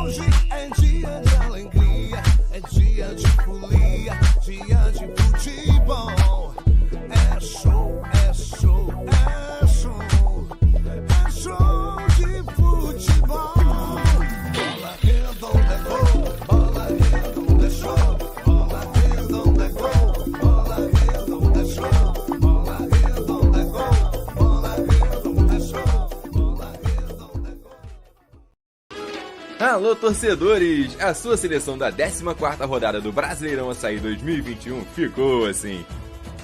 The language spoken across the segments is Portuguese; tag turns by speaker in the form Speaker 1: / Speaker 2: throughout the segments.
Speaker 1: Hoje é dia de alegria, é dia de folia, dia de futebol. É show, é show, é show, é show de futebol. Bola redonda é gol, bola redonda é show, bola redonda é gol, bola redonda é show, bola redonda é gol, bola redonda é show, bola redonda é gol.
Speaker 2: Alô, torcedores! A sua seleção da 14ª rodada do Brasileirão Açaí 2021 ficou assim.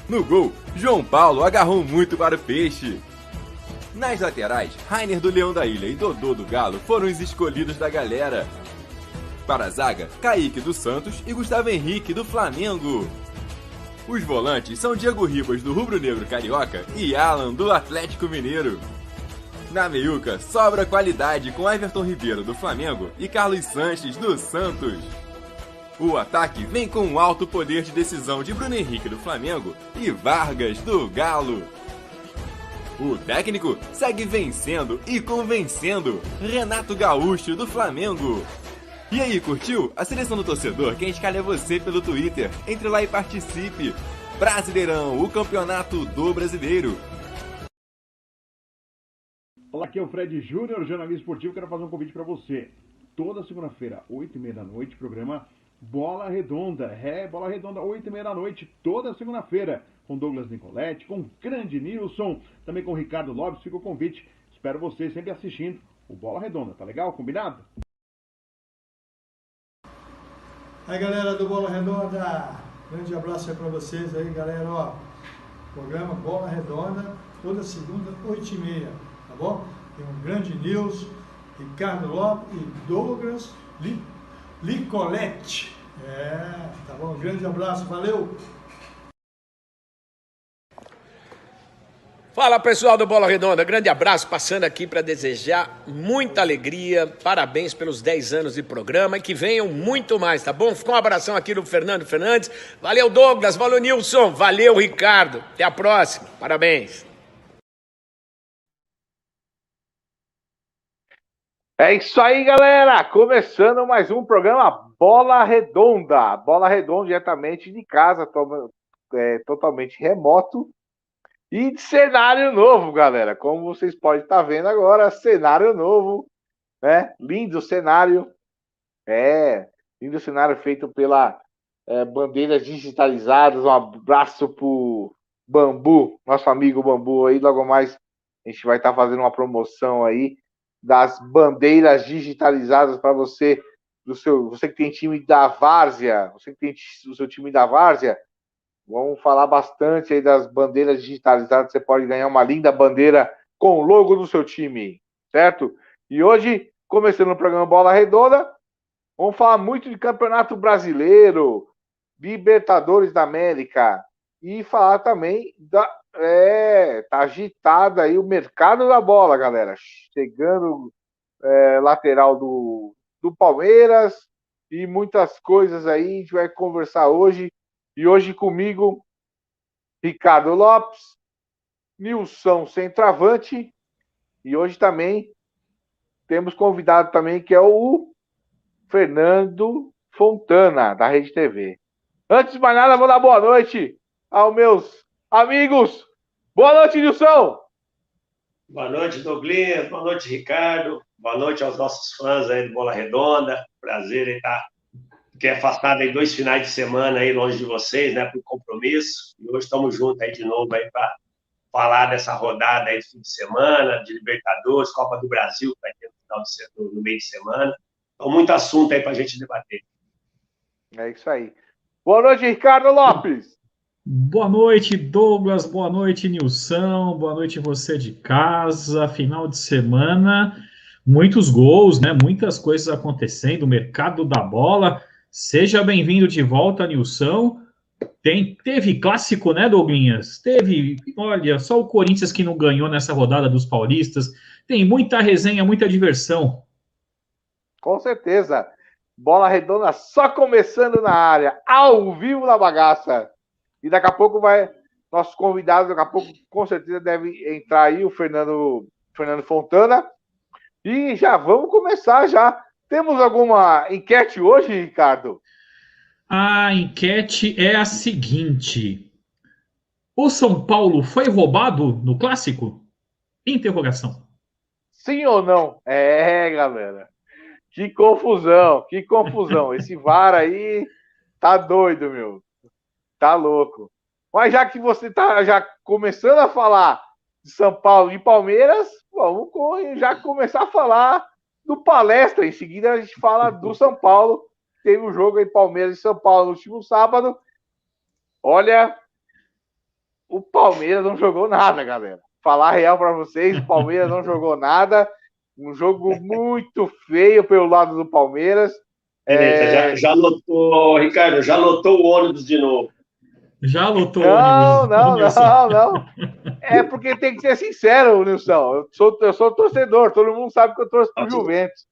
Speaker 2: No gol, João Paulo agarrou muito para o peixe. Nas laterais, Rainer do Leão da Ilha e Dodô do Galo foram os escolhidos da galera. Para a zaga, Kaique do Santos e Gustavo Henrique do Flamengo. Os volantes são Diego Ribas do Rubro Negro Carioca e Alan do Atlético Mineiro. Na meiuca, sobra qualidade com Everton Ribeiro do Flamengo e Carlos Sanches do Santos. O ataque vem com um alto poder de decisão de Bruno Henrique do Flamengo e Vargas do Galo. O técnico segue vencendo e convencendo, Renato Gaúcho do Flamengo. E aí, curtiu? A seleção do torcedor quem escalha você pelo Twitter. Entre lá e participe. Brasileirão, o campeonato do brasileiro.
Speaker 3: Olá, aqui é o Fred Júnior, jornalista esportivo. Quero fazer um convite para você. Toda segunda-feira, 8h30 da noite, programa Bola Redonda. Bola Redonda, 8h30 da noite, toda segunda-feira. Com Douglas Nicoletti, com o grande Nilson, também com o Ricardo Lopes. Fica o convite. Espero você sempre assistindo o Bola Redonda. Tá legal? Combinado?
Speaker 4: Aí, galera do Bola Redonda, grande abraço aí para vocês aí, galera. Ó, programa Bola Redonda, toda segunda, 8h30. Tá bom? Tem um grande Nilson, Ricardo Lopes e Douglas Nicoletti. Tá bom? Um grande abraço, valeu!
Speaker 5: Fala, pessoal do Bola Redonda, grande abraço, passando aqui para desejar muita alegria, parabéns pelos 10 anos de programa e que venham muito mais, tá bom? Ficou um abração aqui do Fernando Fernandes, valeu Douglas, valeu Nilson, valeu Ricardo, até a próxima, parabéns!
Speaker 6: É isso aí, galera! Começando mais um programa Bola Redonda. Bola Redonda diretamente de casa, totalmente remoto. E de cenário novo, galera. Como vocês podem estar vendo agora, cenário novo, né? Lindo cenário. Lindo cenário feito pela bandeiras digitalizadas. Um abraço pro Bambu, nosso amigo Bambu aí. Logo mais a gente vai estar fazendo uma promoção aí das bandeiras digitalizadas para você, você que tem time da Várzea, você que tem o seu time da Várzea, vamos falar bastante aí das bandeiras digitalizadas, você pode ganhar uma linda bandeira com o logo do seu time, certo? E hoje, começando o programa Bola Redonda, vamos falar muito de Campeonato Brasileiro, Libertadores da América, e falar também tá agitado aí o mercado da bola, galera. Chegando lateral do Palmeiras e muitas coisas aí. A gente vai conversar hoje. E hoje comigo, Ricardo Lopes, Nilson centroavante. E hoje também temos convidado também que é o Fernando Fontana, da Rede TV. Antes de mais nada, vou dar boa noite aos meus amigos. Boa noite, Nilson.
Speaker 7: Boa noite, Douglas. Boa noite, Ricardo. Boa noite aos nossos fãs aí do Bola Redonda. Prazer em estar afastado aí 2 finais de semana aí longe de vocês, né, por compromisso. E hoje estamos juntos aí de novo aí para falar dessa rodada aí do fim de semana, de Libertadores, Copa do Brasil, que vai ter no meio de semana. Então, muito assunto aí para a gente debater.
Speaker 6: É isso aí. Boa noite, Ricardo Lopes.
Speaker 8: Boa noite, Douglas. Boa noite, Nilson. Boa noite, você de casa. Final de semana, muitos gols, né? Muitas coisas acontecendo. Mercado da bola. Seja bem-vindo de volta, Nilson. Teve clássico, né, Douglinhas? Teve. Olha, só o Corinthians que não ganhou nessa rodada dos paulistas. Tem muita resenha, muita diversão.
Speaker 6: Com certeza. Bola Redonda só começando na área, ao vivo na bagaça. E daqui a pouco nosso convidado, daqui a pouco, com certeza, deve entrar aí o Fernando Fontana. E já vamos começar já Temos alguma enquete hoje, Ricardo?
Speaker 8: A enquete é a seguinte: o São Paulo foi roubado no clássico? Interrogação.
Speaker 6: Sim ou não? É, galera. Que confusão, que confusão. Esse VAR aí tá doido, meu. Tá louco. Mas já que você tá já começando a falar de São Paulo e Palmeiras, vamos já começar a falar do Palestra. Em seguida a gente fala do São Paulo. Teve um jogo em Palmeiras e São Paulo no último sábado. Olha, o Palmeiras não jogou nada, galera. Falar real para vocês, o Palmeiras não jogou nada. Um jogo muito feio pelo lado do Palmeiras.
Speaker 7: Já lotou, Ricardo, já lotou o ônibus de novo.
Speaker 8: Já lotou o
Speaker 6: ônibus. Não. É porque tem que ser sincero, Nilson. Eu sou torcedor, todo mundo sabe que eu torço pro Juventus.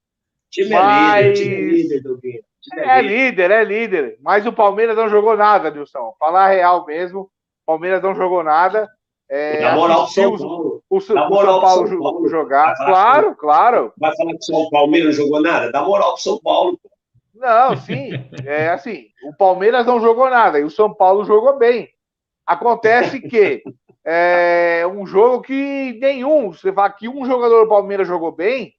Speaker 7: Time é líder, Doguinho.
Speaker 6: É líder. Mas o Palmeiras não jogou nada, Nilson. Falar real mesmo, o Palmeiras não jogou nada.
Speaker 7: Dá moral pro São Paulo.
Speaker 6: O São Paulo jogar. Claro.
Speaker 7: Vai falar que o Palmeiras não jogou nada? Dá moral pro São Paulo.
Speaker 6: Não, sim. É assim, o Palmeiras não jogou nada e o São Paulo jogou bem. Acontece que é um jogo que você fala que um jogador do Palmeiras jogou bem,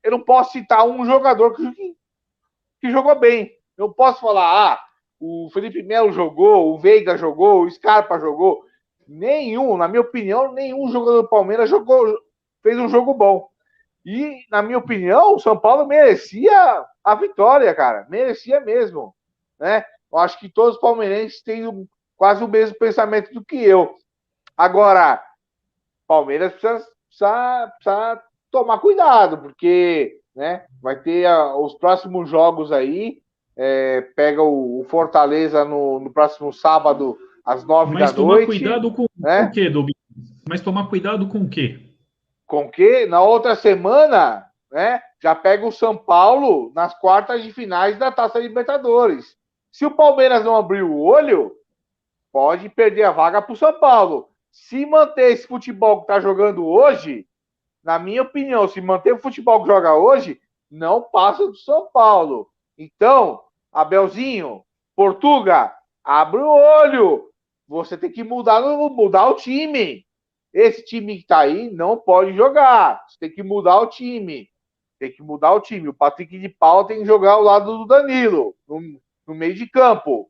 Speaker 6: eu não posso citar um jogador que jogou bem. Eu não posso falar, o Felipe Melo jogou, o Veiga jogou, o Scarpa jogou. Na minha opinião, nenhum jogador do Palmeiras fez um jogo bom. E, na minha opinião, o São Paulo merecia a vitória, cara. Merecia mesmo. Né? Eu acho que todos os palmeirenses têm quase o mesmo pensamento do que eu. Agora, Palmeiras precisa tomar cuidado, porque né, vai ter os próximos jogos aí. Pega o Fortaleza no próximo sábado, às 9 da noite. Mas tomar
Speaker 8: cuidado com o quê, Douglas? Mas tomar cuidado com o quê?
Speaker 6: Com que na outra semana, né, já pega o São Paulo nas quartas de finais da Taça Libertadores. Se o Palmeiras não abrir o olho, pode perder a vaga para o São Paulo. Se manter esse futebol que está jogando hoje, na minha opinião, se manter o futebol que joga hoje, não passa do São Paulo. Então, Abelzinho, Portuga, abre o olho. Você tem que mudar o time. Esse time que tá aí não pode jogar. Você tem que mudar o time. O Patrick de Paula tem que jogar ao lado do Danilo, no meio de campo.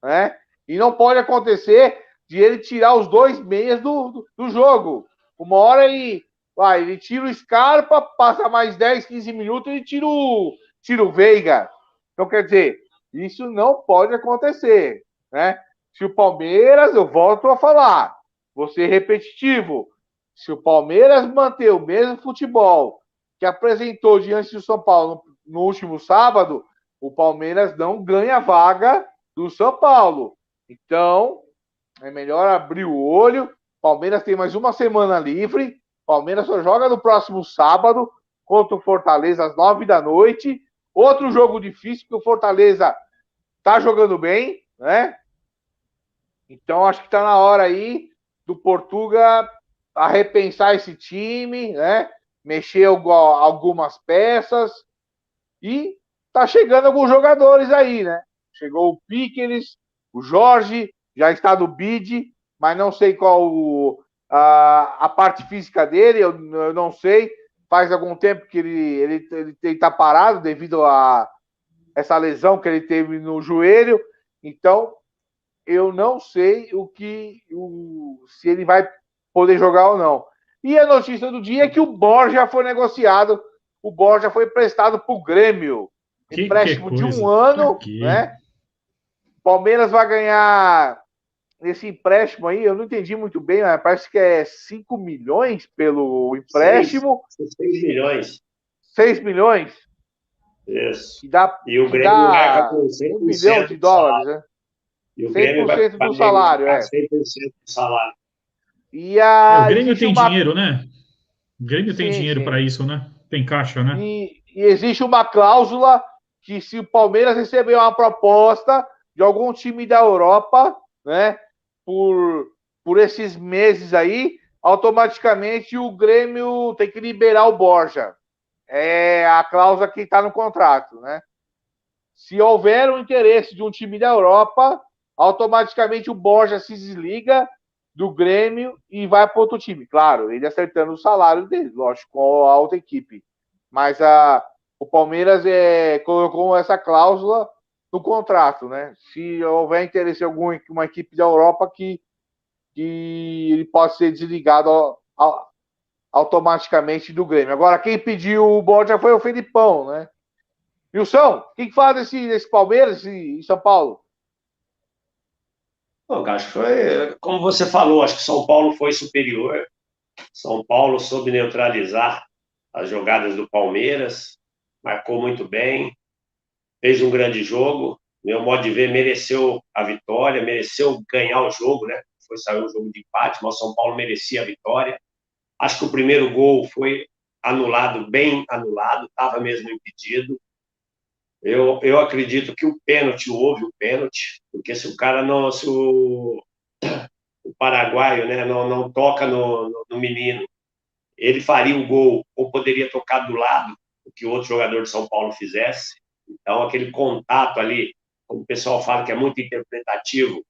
Speaker 6: Né? E não pode acontecer de ele tirar os dois meias do jogo. Uma hora ele tira o Scarpa, passa mais 10, 15 minutos e tira o Veiga. Então, quer dizer, isso não pode acontecer. Né? Se o Palmeiras, eu volto a falar, vou ser repetitivo. Se o Palmeiras manter o mesmo futebol que apresentou diante do São Paulo no último sábado, o Palmeiras não ganha vaga do São Paulo. Então, é melhor abrir o olho. O Palmeiras tem mais uma semana livre. O Palmeiras só joga no próximo sábado contra o Fortaleza às 9 da noite. Outro jogo difícil, porque o Fortaleza tá jogando bem, né? Então, acho que tá na hora aí do Portuga a repensar esse time, né? Mexer algumas peças e tá chegando alguns jogadores aí, né? Chegou o Piqueres, o Jorge, já está no bid, mas não sei qual a parte física dele, eu não sei. Faz algum tempo que ele tá parado devido a essa lesão que ele teve no joelho. Então, eu não sei se ele vai poder jogar ou não. E a notícia do dia é que o Borja foi negociado. O Borja foi emprestado para o Grêmio. Empréstimo de um ano, né? Palmeiras vai ganhar esse empréstimo aí, eu não entendi muito bem, mas parece que é 5 milhões pelo empréstimo.
Speaker 7: 6 milhões.
Speaker 6: 6 milhões?
Speaker 7: Isso.
Speaker 6: E o Grêmio arca com 100% $1 milhão, né?
Speaker 7: E o
Speaker 6: 100% do salário,
Speaker 7: 100% do salário.
Speaker 8: O Grêmio tem dinheiro, né? O Grêmio tem dinheiro para isso, né? Tem caixa, né?
Speaker 6: E existe uma cláusula que se o Palmeiras receber uma proposta de algum time da Europa, né, por esses meses aí, automaticamente o Grêmio tem que liberar o Borja. é a cláusula que está no contrato, né? Se houver um interesse de um time da Europa, automaticamente o Borja se desliga do Grêmio e vai para outro time. Claro, ele acertando o salário dele, lógico, com a outra equipe. Mas o Palmeiras colocou essa cláusula no contrato, né? Se houver interesse em uma equipe da Europa que ele pode ser desligado automaticamente do Grêmio. Agora, quem pediu o Borja foi o Felipão, né? Wilson, o que fala desse Palmeiras em São Paulo?
Speaker 7: Bom, acho que foi, como você falou, acho que São Paulo foi superior. São Paulo soube neutralizar as jogadas do Palmeiras, marcou muito bem, fez um grande jogo. Meu modo de ver, mereceu a vitória, mereceu ganhar o jogo, né? Saiu um jogo de empate, mas o São Paulo merecia a vitória. Acho que o primeiro gol foi anulado, bem anulado, estava mesmo impedido. Eu acredito que houve o pênalti, porque se o cara não, se o paraguaio, né, não toca no menino, ele faria o gol, ou poderia tocar do lado, o que outro jogador de São Paulo fizesse. Então, aquele contato ali, como o pessoal fala que é muito interpretativo,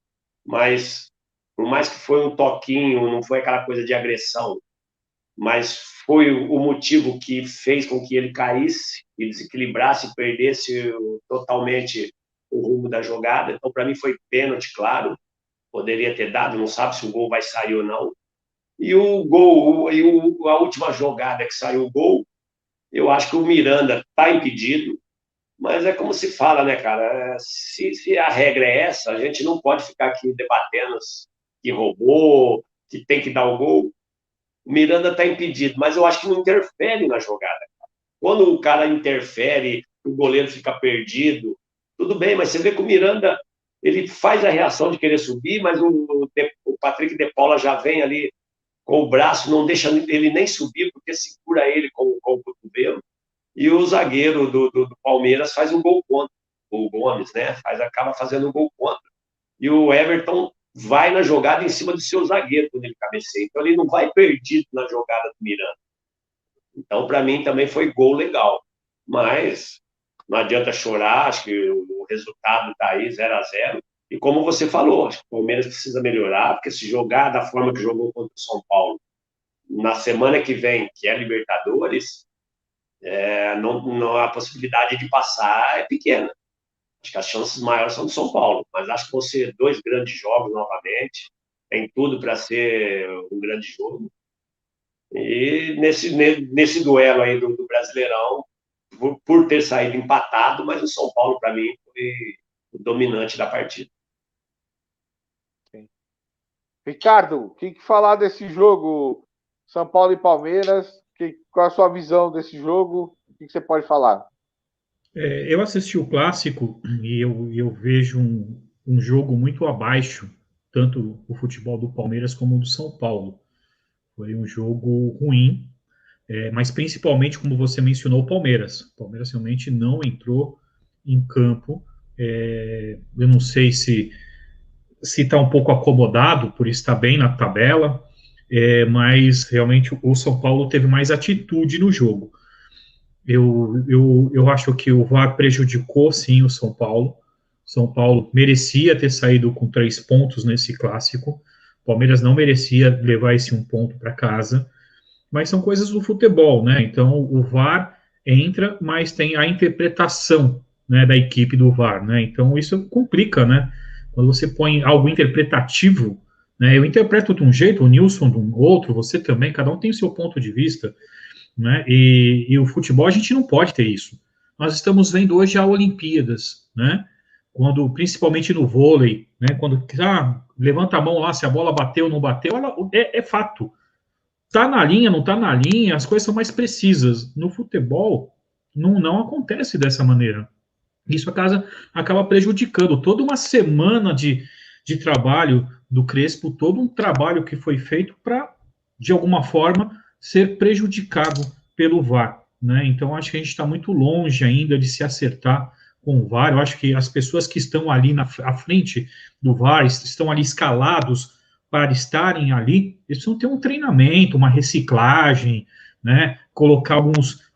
Speaker 7: mas por mais que foi um toquinho, não foi aquela coisa de agressão, mas foi o motivo que fez com que ele caísse e desequilibrasse, perdesse totalmente o rumo da jogada. Então, para mim, foi pênalti, claro. Poderia ter dado, não sabe se o gol vai sair ou não. E o gol, a última jogada que saiu o gol, eu acho que o Miranda está impedido, mas é como se fala, né, cara? Se a regra é essa, a gente não pode ficar aqui debatendo que roubou, que tem que dar o gol. O Miranda está impedido, mas eu acho que não interfere na jogada. Quando o cara interfere, o goleiro fica perdido, tudo bem, mas você vê que o Miranda, ele faz a reação de querer subir, mas o Patrick de Paula já vem ali com o braço, não deixa ele nem subir, porque segura ele com o cotovelo. E o zagueiro do Palmeiras faz um gol contra, o Gomes, né? Acaba fazendo um gol contra. E o Everton vai na jogada em cima do seu zagueiro quando ele cabeceia. Então, ele não vai perdido na jogada do Miranda. Então, para mim, também foi gol legal. Mas não adianta chorar, acho que o resultado está aí, 0-0. E como você falou, acho que o Palmeiras precisa melhorar, porque se jogar da forma que jogou contra o São Paulo, na semana que vem, que é Libertadores, a possibilidade de passar é pequena. Acho que as chances maiores são do São Paulo, mas acho que vão ser 2 grandes jogos novamente. Tem tudo para ser um grande jogo. E nesse duelo aí do Brasileirão, por ter saído empatado, mas o São Paulo, para mim, foi o dominante da partida.
Speaker 6: Ricardo, o que falar desse jogo São Paulo e Palmeiras? Qual a sua visão desse jogo? O que você pode falar?
Speaker 8: Eu assisti o clássico e eu vejo um jogo muito abaixo, tanto o futebol do Palmeiras como o do São Paulo. Foi um jogo ruim, mas principalmente, como você mencionou, o Palmeiras. O Palmeiras realmente não entrou em campo. Eu não sei se está um pouco acomodado por estar bem na tabela, mas realmente o São Paulo teve mais atitude no jogo. Eu acho que o VAR prejudicou, sim, o São Paulo. São Paulo merecia ter saído com 3 pontos nesse clássico. O Palmeiras não merecia levar esse 1 ponto para casa. Mas são coisas do futebol, né? Então, o VAR entra, mas tem a interpretação, né, da equipe do VAR, né? Então, isso complica, né? Quando você põe algo interpretativo, né? Eu interpreto de um jeito, o Nilson de um outro, você também, cada um tem o seu ponto de vista, né? E o futebol a gente não pode ter isso. Nós estamos vendo hoje as Olimpíadas, né? Quando, principalmente no vôlei, né? Quando levanta a mão lá se a bola bateu ou não bateu, é fato. Tá na linha, não tá na linha, as coisas são mais precisas. No futebol, não acontece dessa maneira. Isso acaba prejudicando toda uma semana de trabalho do Crespo, todo um trabalho que foi feito para, de alguma forma, ser prejudicado pelo VAR, né? Então, acho que a gente está muito longe ainda de se acertar com o VAR. Eu acho que as pessoas que estão ali à frente do VAR, estão ali escalados para estarem ali, eles precisam ter um treinamento, uma reciclagem, né? Colocar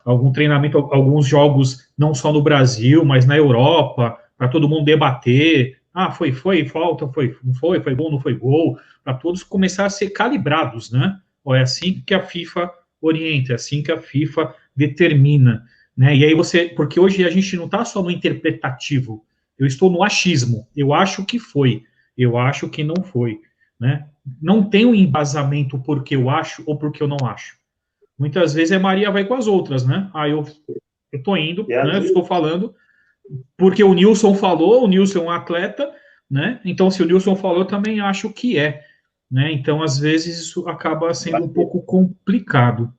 Speaker 8: algum treinamento, alguns jogos, não só no Brasil, mas na Europa, para todo mundo debater. Ah, foi falta, não foi gol, não foi gol, para todos começar a ser calibrados, né? Ó, é assim que a FIFA orienta, é assim que a FIFA determina, né? E aí porque hoje a gente não está só no interpretativo, eu estou no achismo, eu acho que foi, eu acho que não foi, né? Não tem um embasamento porque eu acho ou porque eu não acho. Muitas vezes Maria vai com as outras, né? Eu tô indo, né? Estou falando porque o Nilson falou, o Nilson é um atleta, né? Então, se o Nilson falou, eu também acho que é, né? Então, às vezes, isso acaba sendo um pouco complicado.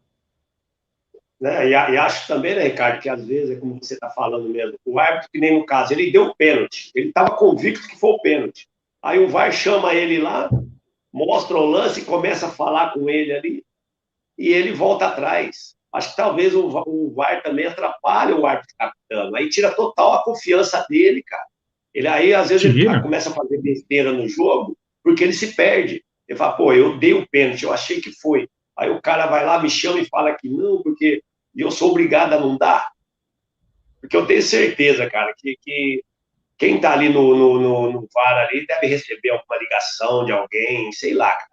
Speaker 7: Né? E acho também, né, Ricardo, que às vezes, é como você está falando mesmo, o árbitro, que nem no caso, ele deu o pênalti, ele estava convicto que foi o pênalti. Aí o VAR chama ele lá, mostra o lance e começa a falar com ele ali, e ele volta atrás. Acho que talvez o VAR também atrapalhe o árbitro capitano. Aí tira total a confiança dele, cara. Ele aí, às vezes, ele começa a fazer besteira no jogo, porque ele se perde. Ele fala, pô, eu dei o pênalti, eu achei que foi. Aí o cara vai lá, me chama e fala que não, porque eu sou obrigado a não dar. Porque eu tenho certeza, cara, que quem tá ali no VAR ali deve receber alguma ligação de alguém, sei lá, cara.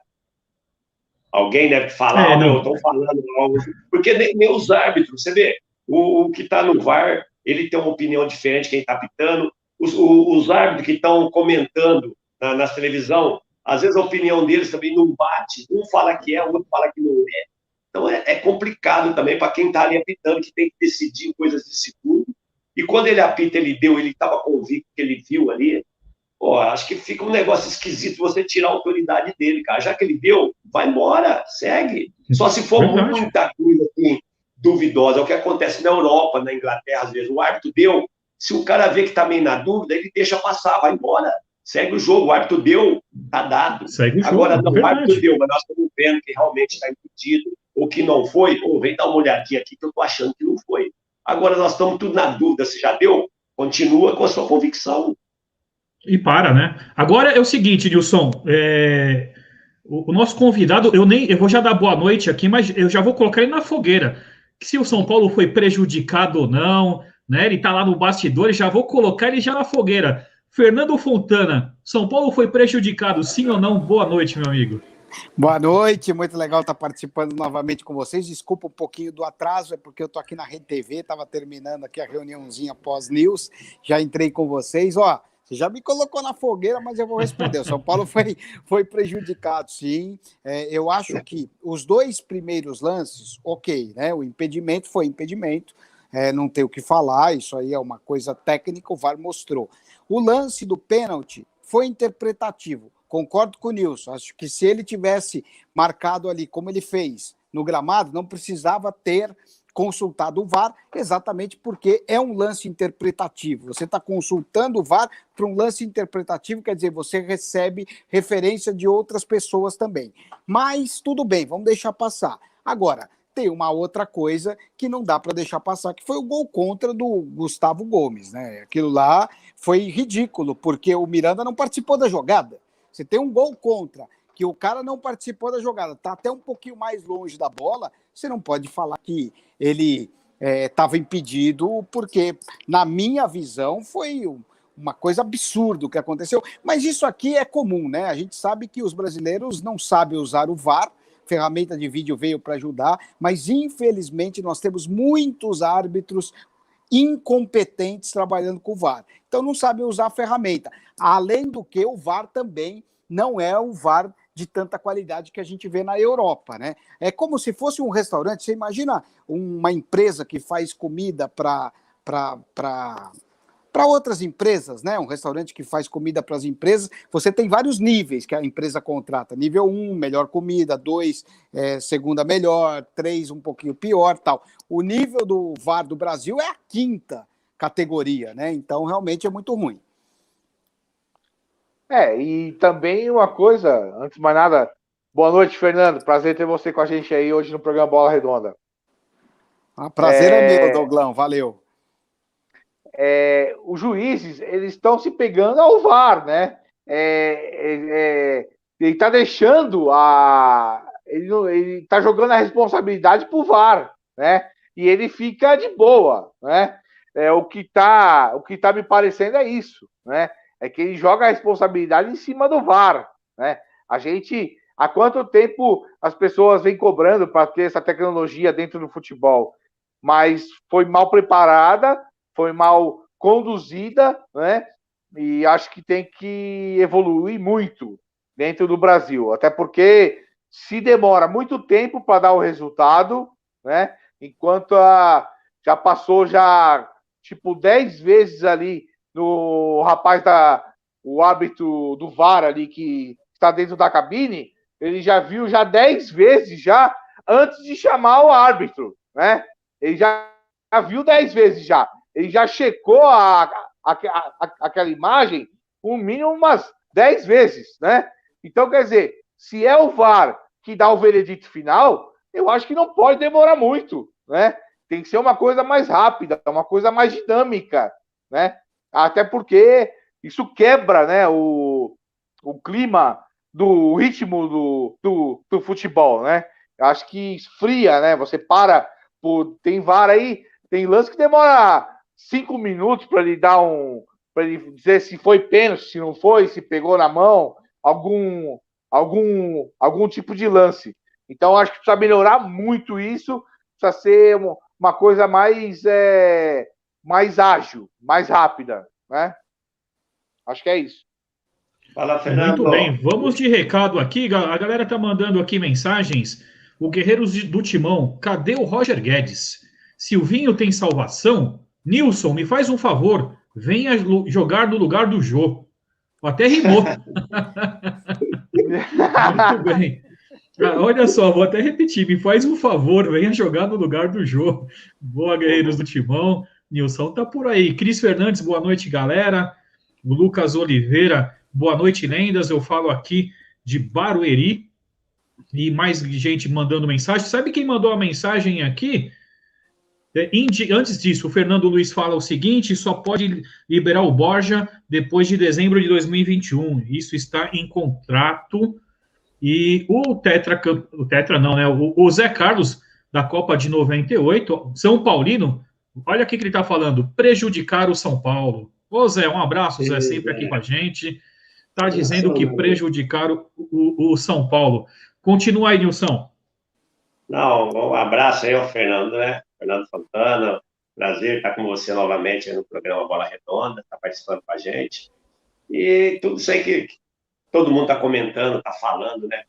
Speaker 7: Alguém deve falar, eu estou falando algo. Porque nem os árbitros, você vê, o que está no VAR, ele tem uma opinião diferente, quem está pitando. Os árbitros que estão comentando na televisão, às vezes a opinião deles também não bate. Um fala que é, o outro fala que não é. Então é complicado também para quem está ali apitando, que tem que decidir em coisas de segundo. E quando ele apita, ele estava convicto que ele viu ali. Pô, acho que fica um negócio esquisito você tirar a autoridade dele, cara. Já que ele deu, vai embora, segue. Só se for muita coisa assim, duvidosa. É o que acontece na Europa, na Inglaterra, às vezes. O árbitro deu, se o cara vê que tá meio na dúvida, ele deixa passar, vai embora. Segue o jogo. O árbitro deu, tá dado.
Speaker 8: Segue o jogo,
Speaker 7: agora, não, o árbitro deu, mas nós estamos vendo que realmente está impedido, ou que não foi, ou vem dar uma olhadinha aqui que eu tô achando que não foi. Agora nós estamos tudo na dúvida se já deu. Continua com a sua convicção.
Speaker 8: E para, né? Agora é o seguinte, Nilson, o nosso convidado, eu vou já dar boa noite aqui, mas eu já vou colocar ele na fogueira. Se o São Paulo foi prejudicado ou não, né? Ele tá lá no bastidor, já vou colocar ele já na fogueira. Fernando Fontana, São Paulo foi prejudicado, sim ou não? Boa noite, meu amigo.
Speaker 9: Boa noite, muito legal estar participando novamente com vocês. Desculpa um pouquinho do atraso, é porque eu estou aqui na Rede TV, estava terminando aqui a reuniãozinha pós-news, já entrei com vocês. Ó, você já me colocou na fogueira, mas eu vou responder. O São Paulo foi prejudicado, sim. Eu acho que os dois primeiros lances, ok, né? O impedimento foi impedimento, não tem o que falar, isso aí é uma coisa técnica, o VAR mostrou. O lance do pênalti foi interpretativo. Concordo com o Nilson. Acho que se ele tivesse marcado ali como ele fez no gramado, não precisava ter consultado o VAR, exatamente porque é um lance interpretativo. Você está consultando o VAR para um lance interpretativo, quer dizer, você recebe referência de outras pessoas também. Mas tudo bem, vamos deixar passar. Agora, tem uma outra coisa que não dá para deixar passar, que foi o gol contra do Gustavo Gomes, né? Aquilo lá foi ridículo, porque o Miranda não participou da jogada. Você tem um gol contra, que o cara não participou da jogada, está até um pouquinho mais longe da bola, você não pode falar que ele estava impedido, porque, na minha visão, foi uma coisa absurda o que aconteceu. Mas isso aqui é comum, né? A gente sabe que os brasileiros não sabem usar o VAR, ferramenta de vídeo veio para ajudar, mas, infelizmente, nós temos muitos árbitros incompetentes trabalhando com o VAR. Então, não sabem usar a ferramenta. Além do que, o VAR também não é o VAR de tanta qualidade que a gente vê na Europa, né? É como se fosse um restaurante. Você imagina uma empresa que faz comida para outras empresas, né? Um restaurante que faz comida para as empresas. Você tem vários níveis que a empresa contrata. Nível 1, melhor comida. 2, segunda melhor. 3, um pouquinho pior, tal. O nível do VAR do Brasil é a 5ª categoria, né? Então, realmente é muito ruim.
Speaker 6: E também uma coisa, antes de mais nada, boa noite, Fernando. Prazer ter você com a gente aí hoje no programa Bola Redonda.
Speaker 9: Prazer é meu, Douglão. Valeu.
Speaker 6: Os juízes, eles estão se pegando ao VAR, né? Ele está deixando ele está jogando a responsabilidade para o VAR, né? e ele fica de boa, né? O que tá me parecendo é isso, né? É que ele joga a responsabilidade em cima do VAR, né? Há quanto tempo as pessoas vêm cobrando para ter essa tecnologia dentro do futebol? Mas foi mal preparada, foi mal conduzida, né? E acho que tem que evoluir muito dentro do Brasil, até porque se demora muito tempo para dar o resultado, né? Enquanto já passou tipo 10 vezes ali no rapaz o árbitro do VAR ali que está dentro da cabine, ele já viu 10 vezes já antes de chamar o árbitro, né? Ele já viu 10 vezes já. Ele já checou aquela imagem no mínimo umas 10 vezes, né? Então, quer dizer, se é o VAR que dá o veredito final, eu acho que não pode demorar muito, né? Tem que ser uma coisa mais rápida, uma coisa mais dinâmica, né? Até porque isso quebra, né, o clima do ritmo do futebol, né? Eu acho que esfria, né? Você para, tem VAR aí, tem lance que demora 5 minutos para ele dar para ele dizer se foi pênalti, se não foi, se pegou na mão, algum tipo de lance. Então, acho que precisa melhorar muito isso, precisa ser uma coisa mais ágil, mais rápida, né? Acho que é isso.
Speaker 7: Fala, Fernando.
Speaker 8: Muito bem, vamos de recado aqui. A galera tá mandando aqui mensagens. O Guerreiros do Timão, cadê o Roger Guedes? Silvinho tem salvação? Nilson, me faz um favor, venha jogar no lugar do Jô. Até rimou. Muito bem. Olha só, vou até repetir, me faz um favor, venha jogar no lugar do Jô. Boa, Guerreiros do Timão. Nilson tá por aí. Cris Fernandes, boa noite, galera. O Lucas Oliveira, boa noite, lendas. Eu falo aqui de Barueri. E mais gente mandando mensagem. Sabe quem mandou a mensagem aqui? Antes disso, o Fernando Luiz fala o seguinte: só pode liberar o Borja depois de dezembro de 2021. Isso está em contrato. E o Tetra não, né? O Zé Carlos, da Copa de 98, São Paulino, olha o que ele está falando: prejudicar o São Paulo. Ô Zé, um abraço, Zé, sempre aqui com a gente. Está dizendo que prejudicar o São Paulo. Continua aí, Nilson.
Speaker 7: Não, um abraço aí ao Fernando, né? Fernando Fontana, prazer estar com você novamente aí no programa Bola Redonda, está participando com a gente. E tudo isso aí que todo mundo está comentando, está falando, né?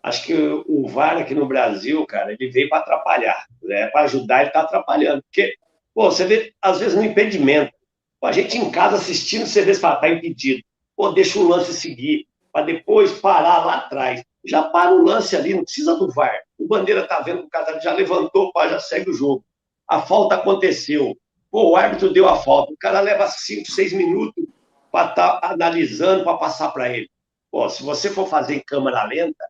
Speaker 7: Acho que o VAR aqui no Brasil, cara, ele veio para atrapalhar, né? Para ajudar, ele está atrapalhando. Porque, pô, você vê, às vezes, no impedimento. Pô, a gente em casa assistindo, você vê se está impedido. Pô, deixa o lance seguir, para depois parar lá atrás. Já para o lance ali, não precisa do VAR. O Bandeira tá vendo que o cara já levantou, já segue o jogo. A falta aconteceu. Pô, o árbitro deu a falta. O cara leva 5, 6 minutos para estar analisando, para passar para ele. Pô, se você for fazer em câmera lenta,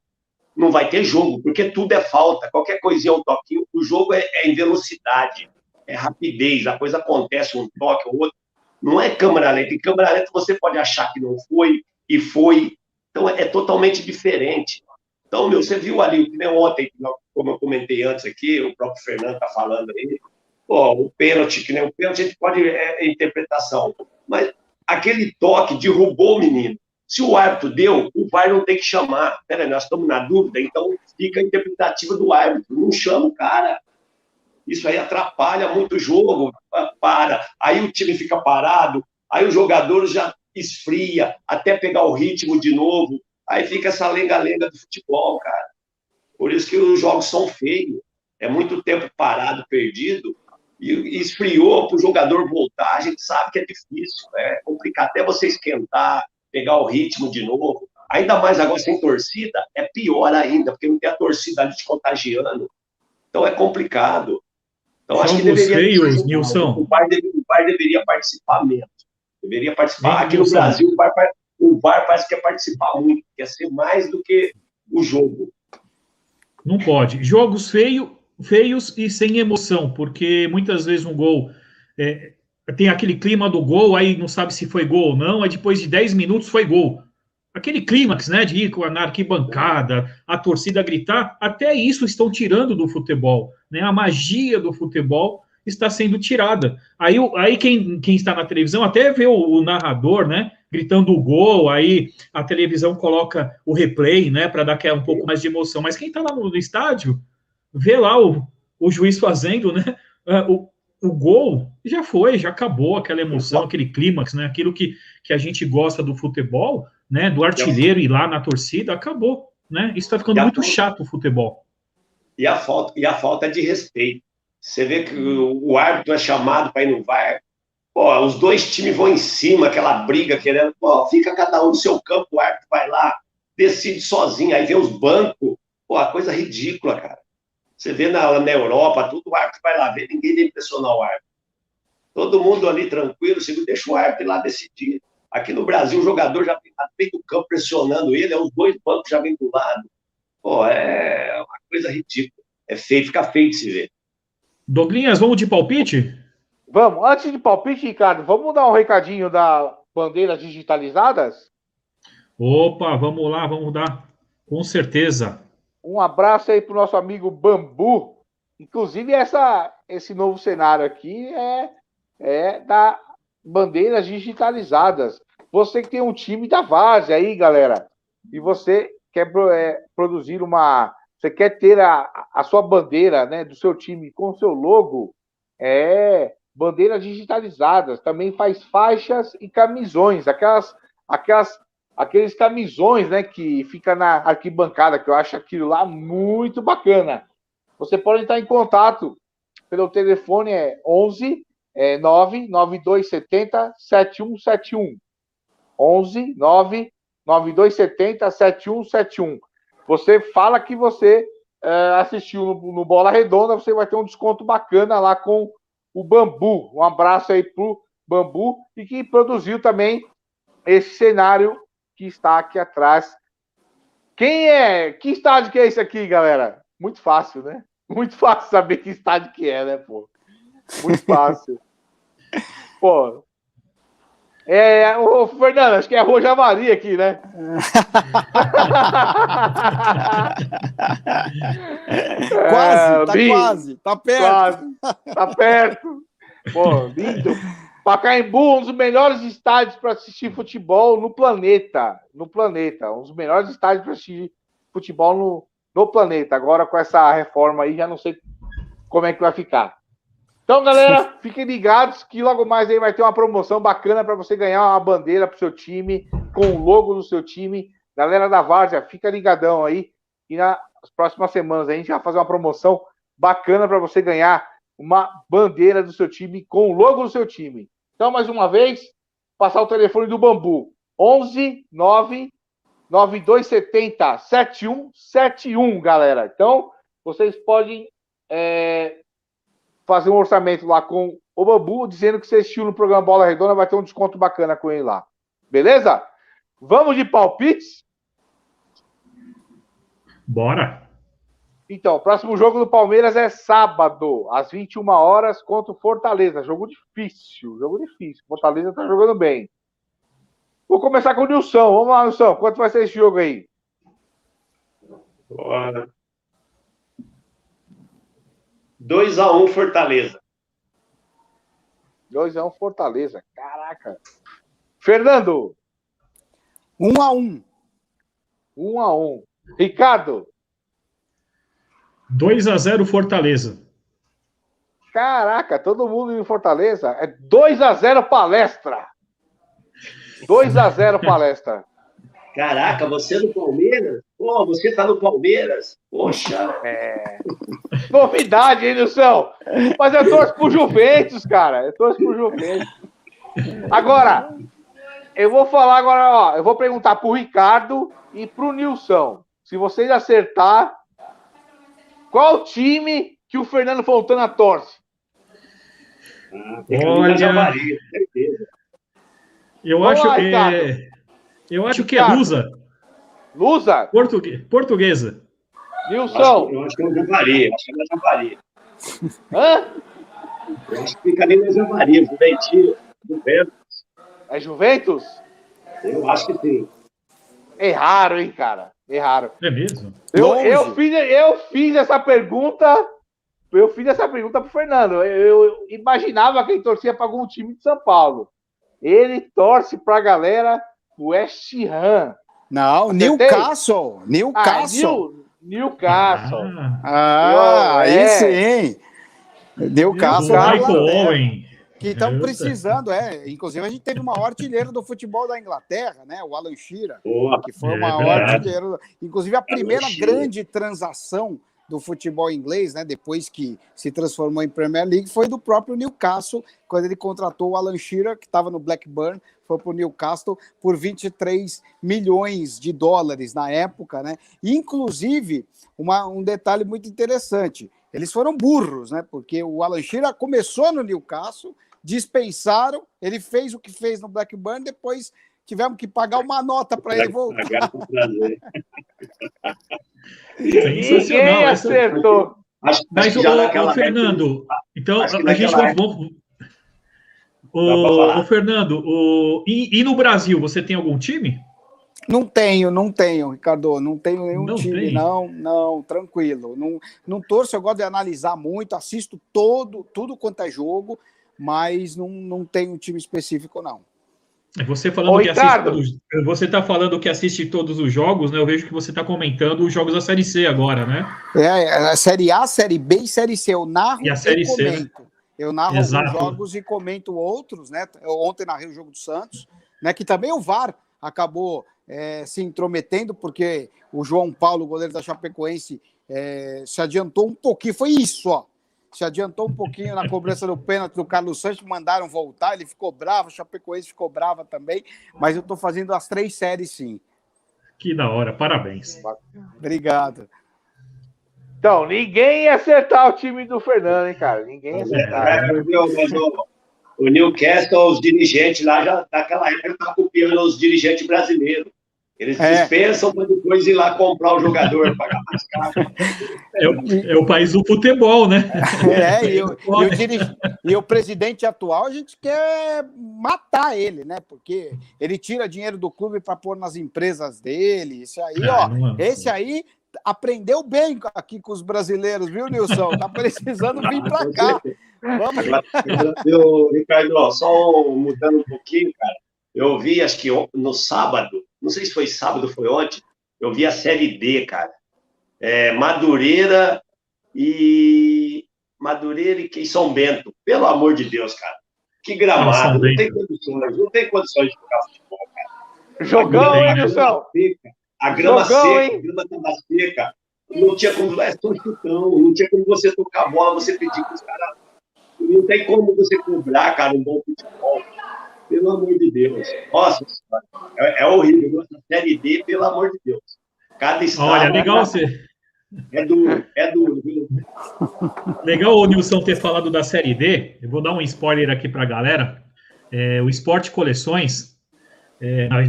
Speaker 7: não vai ter jogo, porque tudo é falta. Qualquer coisinha, um toquinho. O jogo é em velocidade, é rapidez. A coisa acontece, um toque ou outro. Não é câmera lenta. Em câmera lenta você pode achar que não foi e foi. Então, é totalmente diferente. Então, você viu ali, que nem ontem, como eu comentei antes aqui, o próprio Fernando está falando aí, pô, o pênalti, que nem o pênalti, a gente pode interpretação, mas aquele toque derrubou o menino. Se o árbitro deu, o VAR não tem que chamar. Peraí, nós estamos na dúvida, então fica a interpretativa do árbitro. Não chama o cara. Isso aí atrapalha muito o jogo. Para. Aí o time fica parado, aí os jogadores já esfria, até pegar o ritmo de novo, aí fica essa lenga-lenga do futebol, cara. Por isso que os jogos são feios, é muito tempo parado, perdido, e esfriou para o jogador voltar, a gente sabe que é difícil, é complicado, até você esquentar, pegar o ritmo de novo, ainda mais agora sem torcida, é pior ainda, porque não tem a torcida ali te contagiando, então é complicado. Então acho que deveria...
Speaker 8: Nilson.
Speaker 7: O VAR deveria participar mesmo. Deveria participar. Aqui no Brasil, o VAR parece que quer participar muito, quer ser mais do que o jogo.
Speaker 8: Não pode. Jogos feios e sem emoção, porque muitas vezes um gol tem aquele clima do gol, aí não sabe se foi gol ou não, aí depois de 10 minutos foi gol. aquele clímax, né, de ir na arquibancada, a torcida gritar, até isso estão tirando do futebol, né? A magia do futebol está sendo tirada. Aí quem está na televisão até vê o narrador, né, gritando o gol, aí a televisão coloca o replay, né, para dar um pouco mais de emoção. Mas quem está lá no estádio vê lá o juiz fazendo, né, o gol, já foi, já acabou aquela emoção, aquele clímax, né, aquilo que a gente gosta do futebol, né, do artilheiro ir lá na torcida, acabou, né? Isso está ficando muito chato o futebol.
Speaker 7: E a falta de respeito. Você vê que o árbitro é chamado para ir no VAR. Pô, os dois times vão em cima, aquela briga querendo. Pô, fica cada um no seu campo, o árbitro vai lá, decide sozinho, aí vem os bancos. Pô, a coisa ridícula, cara. Você vê na Europa, tudo, o árbitro vai lá ver, ninguém deve pressionar o árbitro. Todo mundo ali tranquilo, deixa o árbitro ir lá decidir. Aqui no Brasil, o jogador já vem no meio do campo pressionando ele, os dois bancos já vêm do lado. Pô, é uma coisa ridícula. É feio, fica feio de se ver.
Speaker 8: Douglinhas, vamos de palpite?
Speaker 6: Vamos. Antes de palpite, Ricardo, vamos dar um recadinho da bandeiras digitalizadas?
Speaker 8: Opa, vamos lá, vamos dar. Com certeza.
Speaker 6: Um abraço aí pro nosso amigo Bambu. Inclusive, esse novo cenário aqui é da bandeiras digitalizadas. Você que tem um time da Várzea aí, galera, e você quer produzir você quer ter a sua bandeira, né, do seu time com o seu logo, bandeiras digitalizadas. Também faz faixas e camisões, aqueles camisões, né, que fica na arquibancada, que eu acho aquilo lá muito bacana. Você pode entrar em contato pelo telefone 11 99270 7171. 11 99270 7171. Você fala que você assistiu no Bola Redonda, você vai ter um desconto bacana lá com o Bambu. Um abraço aí pro Bambu e que produziu também esse cenário que está aqui atrás. Que estádio que é esse aqui, galera? Muito fácil, né? Muito fácil saber que estádio que é, né, pô? Muito fácil. Pô. Ô, Fernando, acho que é a Rua Javari aqui, né?
Speaker 9: Quase, tá perto.
Speaker 6: Quase, tá perto. Pô, lindo. Pacaembu, um dos melhores estádios para assistir futebol no planeta. No planeta. Um dos melhores estádios para assistir futebol no planeta. Agora, com essa reforma aí, já não sei como é que vai ficar. Então, galera, fiquem ligados que logo mais aí vai ter uma promoção bacana para você ganhar uma bandeira pro seu time, com o logo do seu time. Galera da Várzea, fica ligadão aí. E nas próximas semanas a gente vai fazer uma promoção bacana para você ganhar uma bandeira do seu time com o logo do seu time. Então, mais uma vez, passar o telefone do Bambu. 11 99270 7171, galera. Então, vocês podem fazer um orçamento lá com o Bambu, dizendo que você assistiu no programa Bola Redonda, vai ter um desconto bacana com ele lá. Beleza? Vamos de palpites?
Speaker 8: Bora!
Speaker 6: Então, o próximo jogo do Palmeiras é sábado, às 21 horas, contra o Fortaleza. Jogo difícil. Fortaleza tá jogando bem. Vou começar com o Nilson. Vamos lá, Nilson. Quanto vai ser esse jogo aí?
Speaker 7: Bora. 2-1 Fortaleza.
Speaker 6: 2-1 Fortaleza. Caraca. Fernando.
Speaker 9: 1-1.
Speaker 6: 1-1. Ricardo.
Speaker 8: 2-0 Fortaleza.
Speaker 6: Caraca, todo mundo em Fortaleza. É 2-0 Palestra. 2-0 Palestra.
Speaker 7: Caraca, você é do Palmeiras? Pô, você tá no Palmeiras? Poxa.
Speaker 6: Novidade, hein, Nilson? Mas eu torço pro Juventus, cara. Agora, eu vou falar agora, ó. Eu vou perguntar pro Ricardo e pro Nilson. Se vocês acertar, qual time que o Fernando Fontana torce?
Speaker 7: Tem que ir Javari, certeza.
Speaker 8: Eu acho que é Lusa.
Speaker 6: Lusa?
Speaker 8: Portuguesa.
Speaker 6: Nilson.
Speaker 7: Eu acho que é o Javari.
Speaker 6: Hã?
Speaker 7: Eu acho que fica ali no Javari, Juventus.
Speaker 6: É Juventus?
Speaker 7: Eu acho que sim.
Speaker 6: Erraram, hein, cara? Erraram.
Speaker 8: É mesmo?
Speaker 6: Eu fiz essa pergunta. Eu fiz essa pergunta pro Fernando. Eu imaginava que ele torcia para algum time de São Paulo. Ele torce pra galera do West Ham.
Speaker 9: Não, Newcastle. Newcastle.
Speaker 6: Newcastle.
Speaker 9: Aí sim. Newcastle.
Speaker 8: Michael Owen.
Speaker 9: Que estão precisando, Inclusive, a gente teve o maior artilheiro do futebol da Inglaterra, né? O Alan Shearer, que foi o maior artilheiro. Inclusive, a primeira grande transação do futebol inglês, né? Depois que se transformou em Premier League, foi do próprio Newcastle, quando ele contratou o Alan Shearer, que estava no Blackburn, foi para o Newcastle por 23 milhões de dólares na época, né? E, inclusive, um detalhe muito interessante. Eles foram burros, né? Porque o Alan Shearer começou no Newcastle, dispensaram, ele fez o que fez no Blackburn, depois tivemos que pagar uma nota para ele voltar.
Speaker 6: Ninguém acertou.
Speaker 8: Mas o Fernando, então a gente vai... O Fernando, e no Brasil, você tem algum time?
Speaker 9: Não tenho, Ricardo. Não tenho nenhum time, não, tranquilo. Não torço, eu gosto de analisar muito, assisto tudo quanto é jogo, mas não tenho um time específico, não.
Speaker 8: Você falando que assiste você está falando que assiste todos os jogos, né? Eu vejo que você está comentando os jogos da Série C agora, né?
Speaker 9: A Série A, Série B e Série C. Eu narro
Speaker 8: e Série C,
Speaker 9: comento. Né? Eu narro alguns jogos e comento outros, né? Eu ontem narrei o jogo do Santos, né? Que também o VAR acabou se intrometendo, porque o João Paulo, goleiro da Chapecoense, se adiantou um pouquinho. Foi isso, ó. Se adiantou um pouquinho na cobrança do pênalti do Carlos Santos, mandaram voltar, ele ficou bravo, o Chapecoense ficou brava também, mas eu estou fazendo as 3 séries, sim.
Speaker 8: Que da hora, parabéns.
Speaker 9: Obrigado.
Speaker 6: Então, ninguém ia acertar o time do Fernando, hein, cara? Ninguém ia acertar.
Speaker 7: O Newcastle, os dirigentes lá, já naquela época, estavam copiando os dirigentes brasileiros. Eles dispensam para depois ir lá comprar o jogador, pagar mais caro.
Speaker 8: É o país do futebol, né?
Speaker 9: E o presidente atual, a gente quer matar ele, né? Porque ele tira dinheiro do clube para pôr nas empresas dele. Isso aí, esse aí aprendeu bem aqui com os brasileiros, viu, Nilson? Tá precisando vir para cá. Vamos.
Speaker 7: Ricardo, só mudando um pouquinho, cara. Eu vi, acho que no sábado, não sei se foi sábado ou foi ontem, eu vi a Série D, cara. Madureira e São Bento. Pelo amor de Deus, cara. Que gramado. Não tem condições de jogar futebol, cara.
Speaker 6: Jogão, hein, Nilson?
Speaker 7: A grama seca, a grama estava seca. Não tinha como... só chutão. Não tinha como você tocar a bola, você pedir para os caras... Não tem como você cobrar, cara, um bom futebol. Pelo amor de Deus. Nossa, é horrível. A Série D, pelo amor de Deus. Cada estado...
Speaker 8: Olha, legal você...
Speaker 7: É duro.
Speaker 8: Legal o Nilson ter falado da Série D. Eu vou dar um spoiler aqui para a galera. O Esporte Coleções,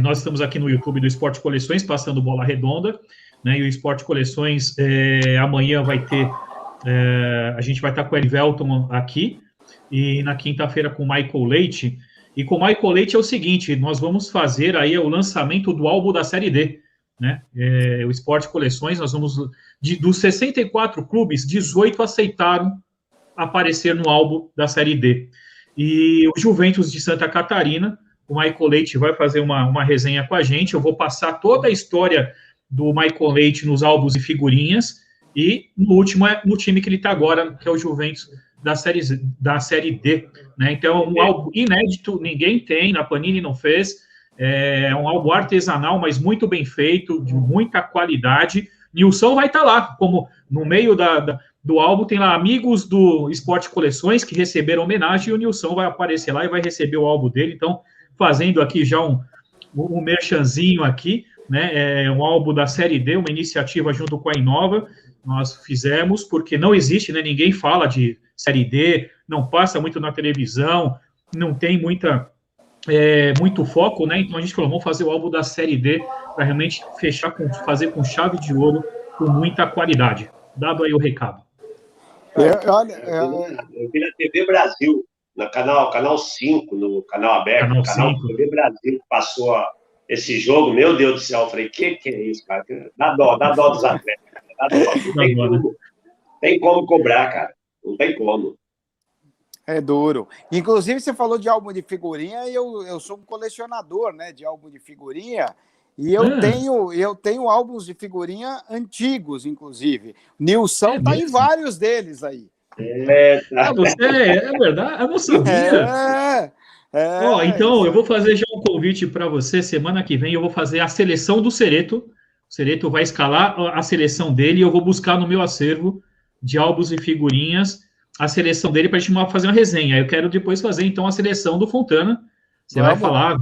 Speaker 8: nós estamos aqui no YouTube do Esporte Coleções, passando Bola Redonda, né? E o Esporte Coleções amanhã vai ter... a gente vai estar com o Elivelton aqui, e na quinta-feira com o Michael Leite. E com o Michael Leite é o seguinte, nós vamos fazer aí o lançamento do álbum da Série D, né? O Esporte Coleções, nós vamos... dos 64 clubes, 18 aceitaram aparecer no álbum da Série D. E o Juventus de Santa Catarina, o Michael Leite vai fazer uma resenha com a gente, eu vou passar toda a história do Michael Leite nos álbuns e figurinhas, e no último no time que ele está agora, que é o Juventus da série D, né? Então é um álbum inédito, ninguém tem, a Panini não fez, é um álbum artesanal, mas muito bem feito, de muita qualidade. Nilson vai estar lá, como no meio do álbum tem lá amigos do Esporte Coleções que receberam homenagem, e o Nilson vai aparecer lá e vai receber o álbum dele. Então, fazendo aqui já um merchanzinho aqui, né? É um álbum da Série D, uma iniciativa junto com a Inova, nós fizemos, porque não existe, né? Ninguém fala de Série D, não passa muito na televisão, não tem muito foco, né? Então a gente falou, vamos fazer o álbum da Série D para realmente fazer com chave de ouro, com muita qualidade. Dado aí o recado.
Speaker 7: Eu vi na TV Brasil, no canal 5, no canal aberto, canal TV Brasil, passou esse jogo, meu Deus do céu, eu falei, que é isso, cara? Dá dó dos atletas, cara. Dá dó. Tem como cobrar, cara. Não tem como.
Speaker 9: É duro. Inclusive, você falou de álbum de figurinha, e eu sou um colecionador, né, de álbum de figurinha, e eu tenho álbuns de figurinha antigos, inclusive. Nilson tá em vários deles aí.
Speaker 8: É verdade? Eu não sabia. Então, eu vou fazer já um convite para você. Semana que vem eu vou fazer a seleção do Cereto. O Cereto vai escalar a seleção dele e eu vou buscar no meu acervo de álbuns e figurinhas a seleção dele para a gente fazer uma resenha. Eu quero depois fazer, então, a seleção do Fontana. Você vai falar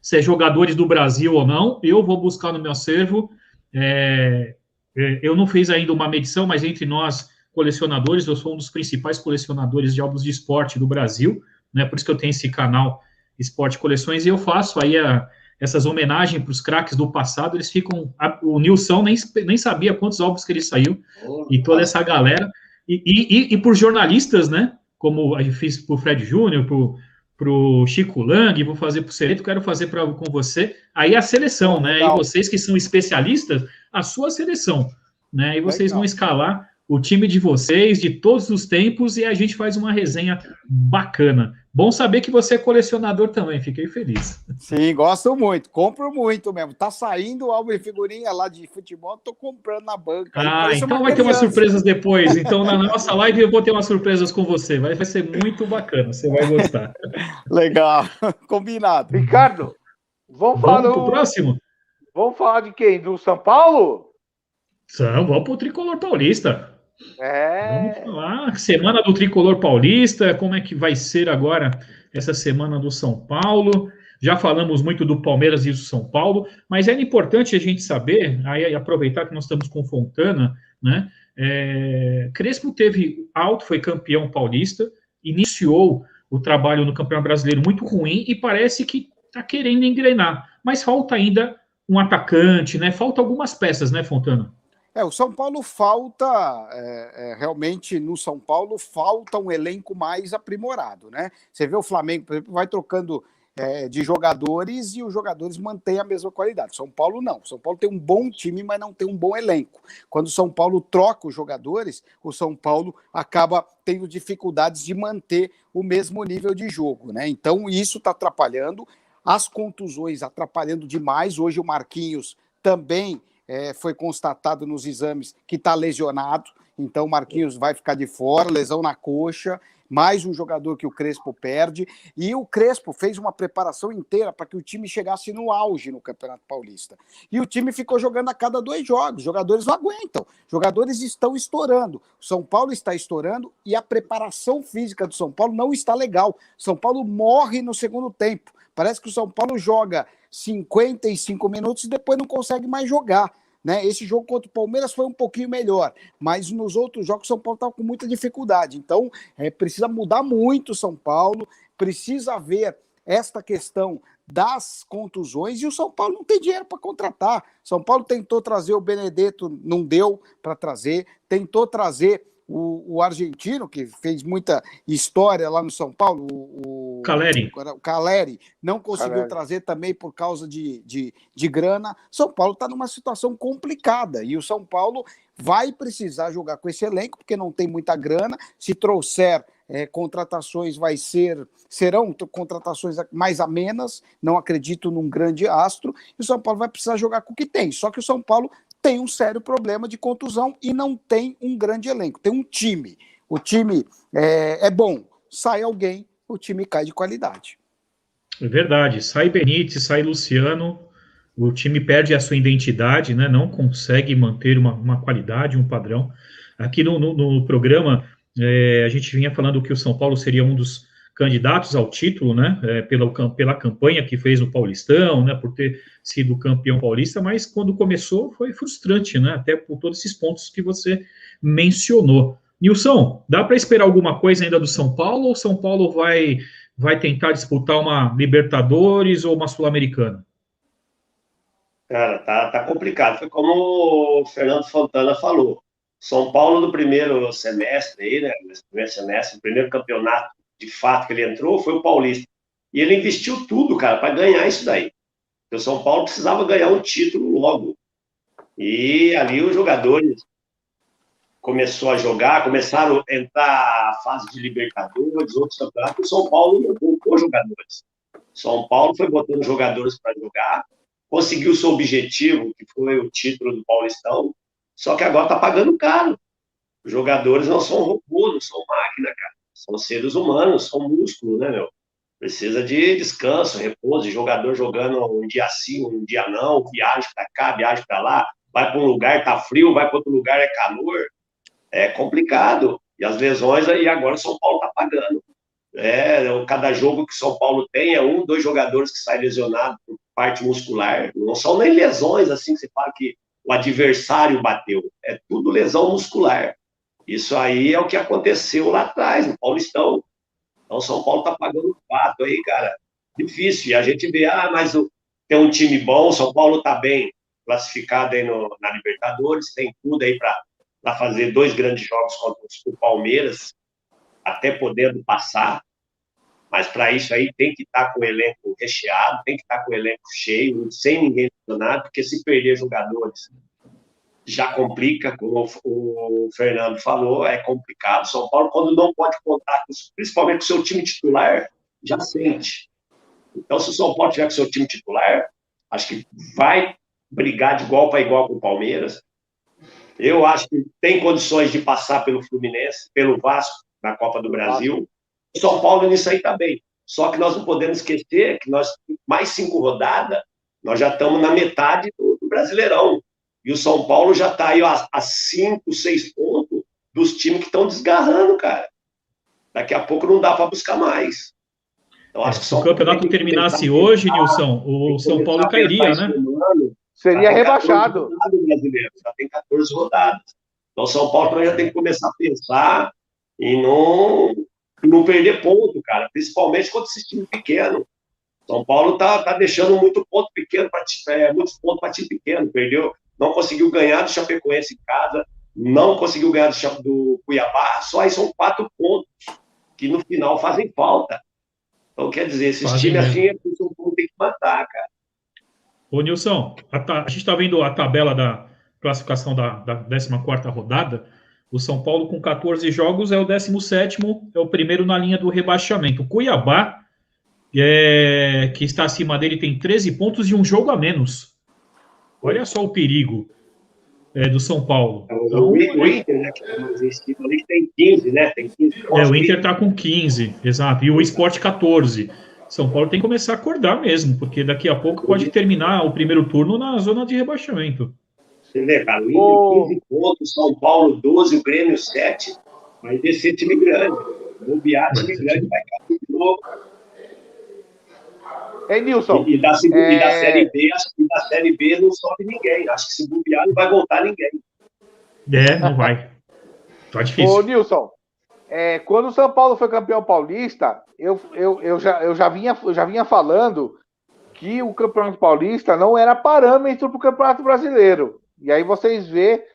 Speaker 8: se é jogadores do Brasil ou não. Eu vou buscar no meu acervo. Eu não fiz ainda uma medição, mas entre nós, colecionadores, eu sou um dos principais colecionadores de álbuns de esporte do Brasil, né? Por isso que eu tenho esse canal Esporte Coleções, e eu faço aí essas homenagens para os craques do passado. Eles ficam... O Nilson nem sabia quantos álbuns que ele saiu, e toda essa galera... E por jornalistas, né? Como a gente fez para o Fred Júnior, para o Chico Lang, vou fazer para o Cereto, quero fazer com você. Aí a seleção, né? E vocês que são especialistas, a sua seleção, né? E vocês vão escalar o time de vocês, de todos os tempos, e a gente faz uma resenha bacana. Bom saber que você é colecionador também, fiquei feliz.
Speaker 9: Sim, gosto muito, compro muito mesmo. Tá saindo o álbum de figurinha lá de futebol, tô comprando na banca.
Speaker 8: Então vai ter umas surpresas depois. Então na nossa live eu vou ter umas surpresas com você. Vai ser muito bacana, você vai gostar.
Speaker 9: Legal, combinado.
Speaker 6: Ricardo, vamos falar
Speaker 8: pro próximo?
Speaker 6: Vamos falar de quem? Do São Paulo?
Speaker 8: Vamos pro Tricolor Paulista.
Speaker 6: Vamos
Speaker 8: falar, semana do Tricolor Paulista, como é que vai ser agora essa semana do São Paulo. Já falamos muito do Palmeiras e do São Paulo, mas é importante a gente saber, aí aproveitar que nós estamos com Fontana, né? Crespo teve alto, foi campeão paulista, iniciou o trabalho no Campeonato Brasileiro muito ruim e parece que está querendo engrenar, mas falta ainda um atacante, né? Falta algumas peças, né, Fontana?
Speaker 9: O São Paulo falta, realmente no São Paulo falta um elenco mais aprimorado, né? Você vê o Flamengo, por exemplo, vai trocando de jogadores e os jogadores mantêm a mesma qualidade. São Paulo não. São Paulo tem um bom time, mas não tem um bom elenco. Quando o São Paulo troca os jogadores, o São Paulo acaba tendo dificuldades de manter o mesmo nível de jogo, né? Então isso está atrapalhando, as contusões atrapalhando demais. Hoje o Marquinhos também foi constatado nos exames que está lesionado, então o Marquinhos vai ficar de fora, lesão na coxa, mais um jogador que o Crespo perde, e o Crespo fez uma preparação inteira para que o time chegasse no auge no Campeonato Paulista. E o time ficou jogando a cada 2 jogos, jogadores não aguentam, jogadores estão estourando, o São Paulo está estourando e a preparação física do São Paulo não está legal. São Paulo morre no segundo tempo, parece que o São Paulo joga 55 minutos e depois não consegue mais jogar, né? Esse jogo contra o Palmeiras foi um pouquinho melhor, mas nos outros jogos o São Paulo estava com muita dificuldade. Então, precisa mudar muito o São Paulo, precisa ver esta questão das contusões, e o São Paulo não tem dinheiro para contratar. São Paulo tentou trazer o Benedetto, não deu para trazer, tentou trazer o argentino, que fez muita história lá no São Paulo, o Caleri, não conseguiu trazer também por causa de grana. São Paulo está numa situação complicada, e o São Paulo vai precisar jogar com esse elenco, porque não tem muita grana. Se trouxer contratações, serão contratações mais amenas, não acredito num grande astro, e o São Paulo vai precisar jogar com o que tem. Só que o São Paulo tem um sério problema de contusão e não tem um grande elenco, tem um time. O time é bom, sai alguém, o time cai de qualidade.
Speaker 8: É verdade, sai Benítez, sai Luciano, o time perde a sua identidade, né? Não consegue manter uma qualidade, um padrão. Aqui no programa, a gente vinha falando que o São Paulo seria um dos candidatos ao título, né, pela campanha que fez no Paulistão, né, por ter sido campeão paulista, mas quando começou foi frustrante, né, até por todos esses pontos que você mencionou. Nilson, dá para esperar alguma coisa ainda do São Paulo, ou São Paulo vai tentar disputar uma Libertadores ou uma Sul-Americana?
Speaker 7: Cara, tá complicado. Foi como o Fernando Fontana falou. São Paulo, no primeiro semestre, aí, né, nesse primeiro semestre, o primeiro campeonato de fato que ele entrou foi o Paulista. E ele investiu tudo, cara, para ganhar isso daí. Porque o São Paulo precisava ganhar um título logo. E ali os jogadores começaram a jogar, começaram a entrar a fase de Libertadores, outros campeonatos. O São Paulo não colocou jogadores. São Paulo foi botando jogadores para jogar, conseguiu seu objetivo, que foi o título do Paulistão, só que agora está pagando caro. Os jogadores não são robôs, não são máquina, cara. São seres humanos, são músculo, né, meu? Precisa de descanso, repouso, de jogador jogando um dia sim, um dia não, viagem para cá, viagem para lá, vai para um lugar, tá frio, vai para outro lugar, é calor. É complicado. E as lesões aí agora o São Paulo tá pagando. Cada jogo que o São Paulo tem é 1, 2 jogadores que saem lesionados por parte muscular. Não são nem lesões assim que você fala que o adversário bateu. É tudo lesão muscular. Isso aí é o que aconteceu lá atrás, no Paulistão. Então o São Paulo tá pagando o pato aí, cara. Difícil. E a gente vê, mas tem um time bom, o São Paulo tá bem classificado aí na Libertadores, tem tudo aí para fazer 2 grandes jogos contra o Palmeiras, até podendo passar, mas para isso aí tem que estar com o elenco recheado, tem que estar com o elenco cheio, sem ninguém lesionado, porque se perder jogadores já complica, como o Fernando falou, é complicado. São Paulo, quando não pode contar, principalmente com o seu time titular, já sente. Então, se o São Paulo tiver com o seu time titular, acho que vai brigar de igual para igual com o Palmeiras. Eu acho que tem condições de passar pelo Fluminense, pelo Vasco, na Copa do Brasil. O São Paulo nisso aí está bem. Só que nós não podemos esquecer que nós, mais 5 rodadas, nós já estamos na metade do Brasileirão. E o São Paulo já está aí a 5, 6 pontos dos times que estão desgarrando, cara. Daqui a pouco não dá para buscar mais. Então, acho que
Speaker 8: se o campeonato terminasse hoje, Nilson, o São Paulo cairia, né?
Speaker 6: Seria rebaixado.
Speaker 7: Brasileiro, já tem 14 rodadas. Então, o São Paulo também já tem que começar a pensar em não perder ponto, cara. Principalmente contra esse time pequeno. São Paulo tá deixando muito ponto pequeno, muitos pontos para time pequeno. Perdeu, não conseguiu ganhar do Chapecoense em casa, não conseguiu ganhar do Cuiabá. Só aí são 4 pontos que no final fazem falta. Então, quer dizer, esses times assim, o São Paulo tem que matar, cara.
Speaker 8: Ô, Nilson, a gente está vendo a tabela da classificação da 14ª rodada. O São Paulo, com 14 jogos, é o 17º, é o primeiro na linha do rebaixamento. O Cuiabá, que está acima dele, tem 13 pontos e um jogo a menos. Olha só o perigo do São Paulo.
Speaker 7: Então, o Inter, né, que é mais vencido ali, tem 15, né? Tem 15
Speaker 8: o Inter está com 15, exato. E o Sport 14. São Paulo tem que começar a acordar mesmo, porque daqui a pouco pode terminar o primeiro turno na zona de rebaixamento.
Speaker 7: Você vê, cara, o Inter 15 pontos, São Paulo 12, o Grêmio 7. Vai descer time grande. Bobear time grande, vai cair de novo.
Speaker 6: Ei, Nilson.
Speaker 7: E da Série B, acho que da Série B não sobe ninguém. Acho que se bobear não vai voltar ninguém.
Speaker 8: Não vai. Tá difícil.
Speaker 6: Ô, Nilson, quando o São Paulo foi campeão paulista, eu já vinha falando que o Campeonato Paulista não era parâmetro para o Campeonato Brasileiro. E aí vocês vê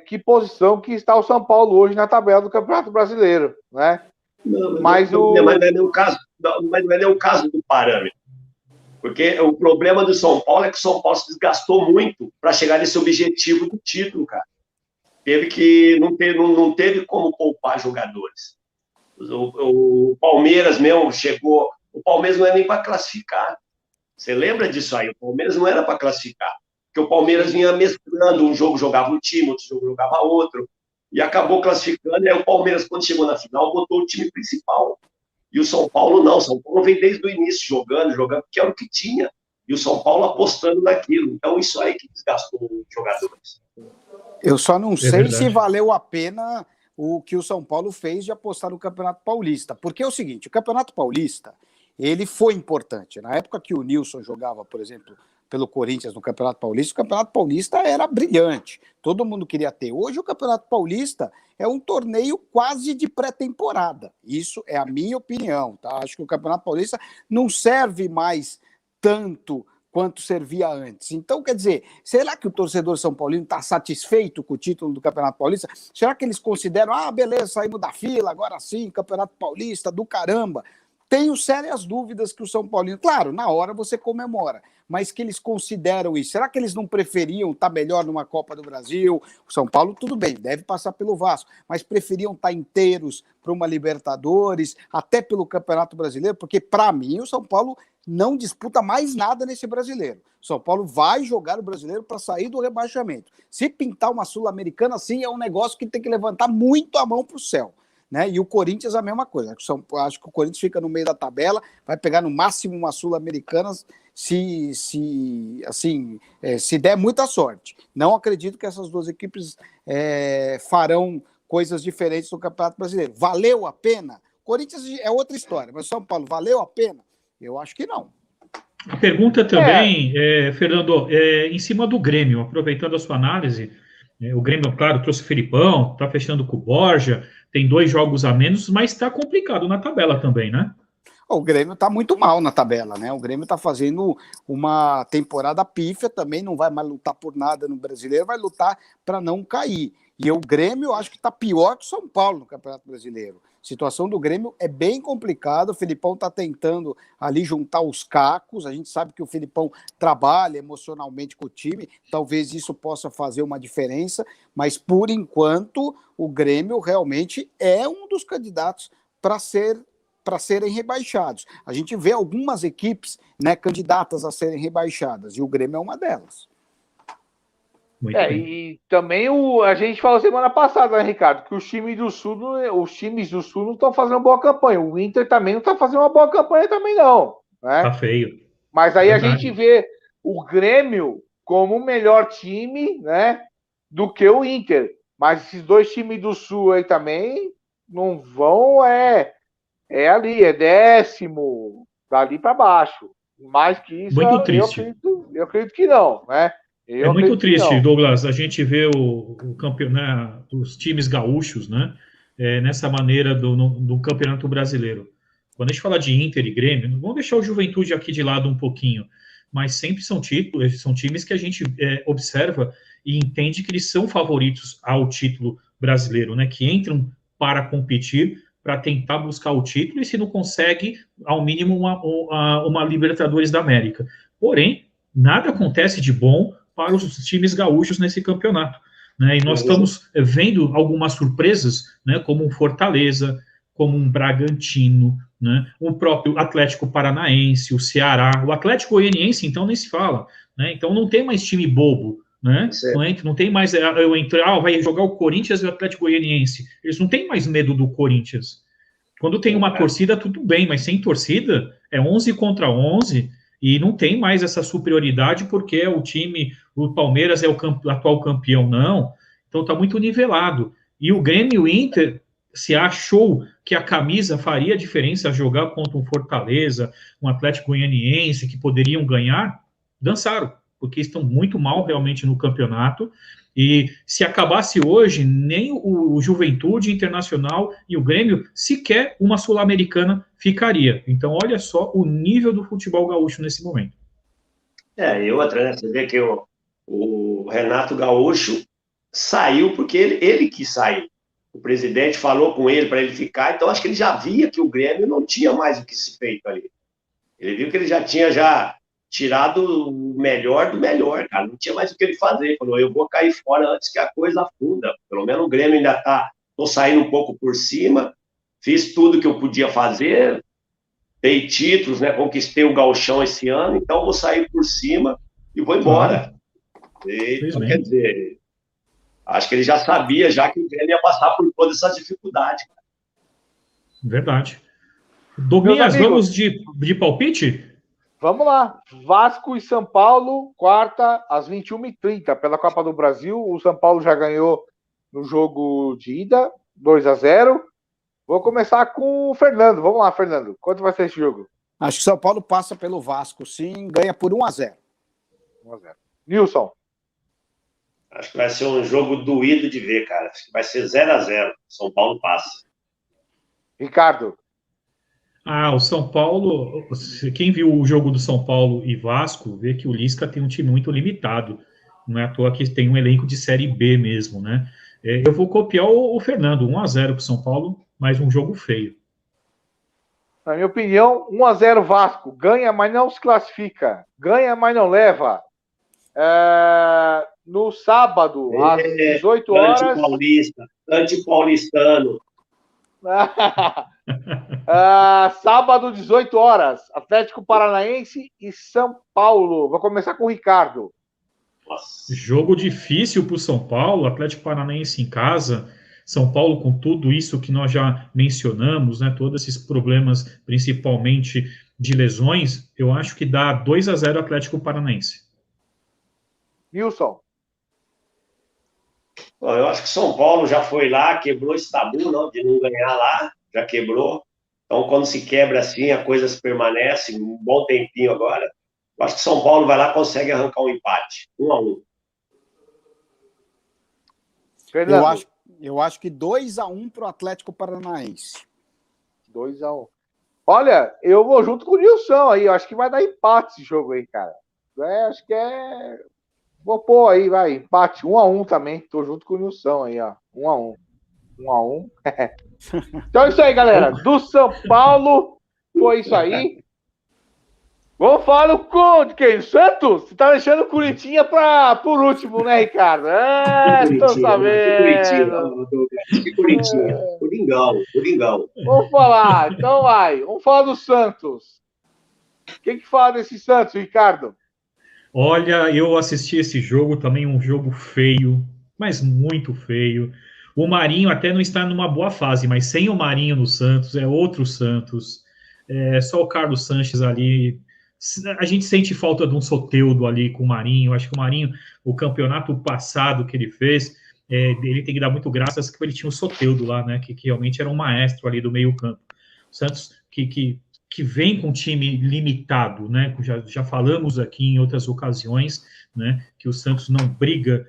Speaker 6: que posição que está o São Paulo hoje na tabela do Campeonato Brasileiro, né?
Speaker 7: Mas não é nem o caso, não é nem o caso do parâmetro. Porque o problema do São Paulo é que o São Paulo se desgastou muito para chegar nesse objetivo do título, cara. Não teve como poupar jogadores. O Palmeiras mesmo chegou. O Palmeiras não é nem para classificar. Você lembra disso aí? O Palmeiras não era para classificar. Porque o Palmeiras vinha mesclando. Um jogo jogava um time, outro jogo jogava outro. E acabou classificando. E aí o Palmeiras, quando chegou na final, botou o time principal. E o São Paulo não. O São Paulo vem desde o início jogando, porque era o que tinha. E o São Paulo apostando naquilo. Então, isso aí que desgastou os jogadores.
Speaker 9: Eu só não sei se valeu a pena o que o São Paulo fez de apostar no Campeonato Paulista. Porque é o seguinte, o Campeonato Paulista, ele foi importante. Na época que o Nilson jogava, por exemplo, pelo Corinthians no Campeonato Paulista, o Campeonato Paulista era brilhante. Todo mundo queria ter. Hoje o Campeonato Paulista é um torneio quase de pré-temporada. Isso é a minha opinião, tá? Acho que o Campeonato Paulista não serve mais tanto quanto servia antes. Então, quer dizer, será que o torcedor São Paulino está satisfeito com o título do Campeonato Paulista? Será que eles consideram, beleza, saímos da fila, agora sim, Campeonato Paulista, do caramba? tenho sérias dúvidas que o São Paulino... Claro, na hora você comemora, mas que eles consideram isso. Será que eles não preferiam estar melhor numa Copa do Brasil? O São Paulo, tudo bem, deve passar pelo Vasco, mas preferiam estar inteiros para uma Libertadores, até pelo Campeonato Brasileiro, porque, para mim, o São Paulo não disputa mais nada nesse brasileiro. O São Paulo vai jogar o brasileiro para sair do rebaixamento. Se pintar uma Sul-Americana, sim, é um negócio que tem que levantar muito a mão para o céu. Né? E o Corinthians a mesma coisa. Acho que o Corinthians fica no meio da tabela, vai pegar no máximo uma Sul-Americana se der muita sorte. Não acredito que essas duas equipes farão coisas diferentes no Campeonato Brasileiro. Valeu a pena? Corinthians é outra história, mas São Paulo, valeu a pena? Eu acho que não.
Speaker 8: A pergunta também, Fernando, em cima do Grêmio, aproveitando a sua análise, o Grêmio, claro, trouxe o Felipão, está fechando com o Borja, tem 2 jogos a menos, mas está complicado na tabela também, né?
Speaker 9: O Grêmio está muito mal na tabela, né? O Grêmio está fazendo uma temporada pífia, também não vai mais lutar por nada no Brasileiro, vai lutar para não cair. E o Grêmio, eu acho que está pior que o São Paulo no Campeonato Brasileiro. A situação do Grêmio é bem complicada, o Felipão está tentando ali juntar os cacos, a gente sabe que o Felipão trabalha emocionalmente com o time, talvez isso possa fazer uma diferença, mas por enquanto o Grêmio realmente é um dos candidatos para serem rebaixados. A gente vê algumas equipes, né, candidatas a serem rebaixadas, e o Grêmio é uma delas.
Speaker 6: E também a gente falou semana passada, né, Ricardo, que os times do Sul não estão fazendo uma boa campanha. O Inter também não está fazendo uma boa campanha também, não. Né?
Speaker 8: Tá feio.
Speaker 6: Mas aí a gente vê o Grêmio como o melhor time, né, do que o Inter. Mas esses 2 times do Sul aí também não vão, ali, é 10º, dali para baixo. Mais que isso,
Speaker 8: muito triste.
Speaker 6: Eu acredito que não, né?
Speaker 8: É muito triste, Douglas, a gente vê o campeonato, os times gaúchos, né, nessa maneira do Campeonato Brasileiro. Quando a gente fala de Inter e Grêmio, vamos deixar o Juventude aqui de lado um pouquinho, mas sempre são times que a gente observa e entende que eles são favoritos ao título brasileiro, né, que entram para competir, para tentar buscar o título, e se não consegue, ao mínimo, uma Libertadores da América. Porém, nada acontece de bom para os times gaúchos nesse campeonato, né? E nós estamos vendo algumas surpresas, né, como um Fortaleza, como um Bragantino, né, o próprio Atlético Paranaense, o Ceará, o Atlético Goianiense, então nem se fala, né? Então não tem mais time bobo, né? Não tem mais vai jogar o Corinthians e o Atlético Goianiense. Eles não têm mais medo do Corinthians. Quando tem uma torcida, tudo bem, mas sem torcida é 11 contra 11. E não tem mais essa superioridade porque o Palmeiras é o atual campeão, não. Então está muito nivelado. E o Grêmio e o Inter se achou que a camisa faria diferença jogar contra um Fortaleza, um Atlético Goianiense, que poderiam ganhar, dançaram, porque estão muito mal realmente no campeonato. E se acabasse hoje, nem o Juventude Internacional e o Grêmio, sequer uma Sul-Americana ficaria. Então, olha só o nível do futebol gaúcho nesse momento.
Speaker 7: E outra, né? Você vê que o Renato Gaúcho saiu porque ele quis sair. O presidente falou com ele para ele ficar, então acho que ele já via que o Grêmio não tinha mais o que se feito ali. Ele viu que ele já tinha tirado o melhor do melhor, cara. Não tinha mais o que ele fazer. Ele falou, eu vou cair fora antes que a coisa afunda. Pelo menos o Grêmio ainda tô saindo um pouco por cima, fiz tudo que eu podia fazer, dei títulos, né? Conquistei o Gauchão esse ano, então vou sair por cima e vou embora. Então, quer dizer, acho que ele já sabia já que o Grêmio ia passar por todas essas dificuldades. Cara.
Speaker 8: Verdade. Douglas, vamos de palpite?
Speaker 6: Vamos lá. Vasco e São Paulo, quarta, às 21h30, pela Copa do Brasil. O São Paulo já ganhou no jogo de ida, 2-0. Vou começar com o Fernando. Vamos lá, Fernando. Quanto vai ser esse jogo?
Speaker 9: Acho que o São Paulo passa pelo Vasco, sim, ganha por 1-0.
Speaker 6: 1-0. Nilson?
Speaker 7: Acho que vai ser um jogo doído de ver, cara. Acho que vai ser 0-0. São Paulo passa.
Speaker 6: Ricardo?
Speaker 8: O São Paulo, quem viu o jogo do São Paulo e Vasco, vê que o Lisca tem um time muito limitado. Não é à toa que tem um elenco de Série B mesmo, né? Eu vou copiar o Fernando, 1-0 para o São Paulo, mais um jogo feio.
Speaker 6: Na minha opinião, 1-0 Vasco. Ganha, mas não se classifica. Ganha, mas não leva. No sábado, às 18 horas...
Speaker 7: Antipaulista, antipaulistano.
Speaker 6: Sábado, 18 horas. Atlético Paranaense e São Paulo. Vou começar com o Ricardo.
Speaker 7: Nossa.
Speaker 8: Jogo difícil para o São Paulo, Atlético Paranaense em casa, São Paulo com tudo isso que nós já mencionamos, né, todos esses problemas, principalmente de lesões, eu acho que dá 2-0 Atlético Paranaense.
Speaker 6: Wilson.
Speaker 7: Bom, eu acho que São Paulo já foi lá, quebrou esse tabu, não, de não ganhar lá, já quebrou. Então, quando se quebra assim, a coisa permanece um bom tempinho agora. Eu acho que São Paulo vai lá e consegue arrancar um empate, 1-1.
Speaker 9: Eu acho que 2-1 para o Atlético Paranaense.
Speaker 6: 2-1. Olha, eu vou junto com o Nilson aí. Eu acho que vai dar empate esse jogo aí, cara. Acho que é... Vou pôr aí, vai. Empate. 1-1 também. Tô junto com o Nilson aí, ó. 1-1. 1-1. Então é isso aí, galera. Do São Paulo, foi isso aí. Vamos falar do Conde, quem? Santos? Você tá deixando o Curitiba por último, né, Ricardo? Tô sabendo.
Speaker 7: Que Curitiba. Coringão.
Speaker 6: Vamos falar, então vai. Vamos falar do Santos. Quem que fala desse Santos, Ricardo?
Speaker 8: Olha, eu assisti esse jogo também, um jogo feio, mas muito feio. O Marinho até não está numa boa fase, mas sem o Marinho no Santos, é outro Santos. Só o Carlos Sanches ali. A gente sente falta de um Soteldo ali com o Marinho. Acho que o Marinho, o campeonato passado que ele fez, ele tem que dar muito graças que ele tinha o Soteldo lá, né? Que realmente era um maestro ali do meio-campo. O Santos que vem com um time limitado, né? Já falamos aqui em outras ocasiões, né? Que o Santos não briga,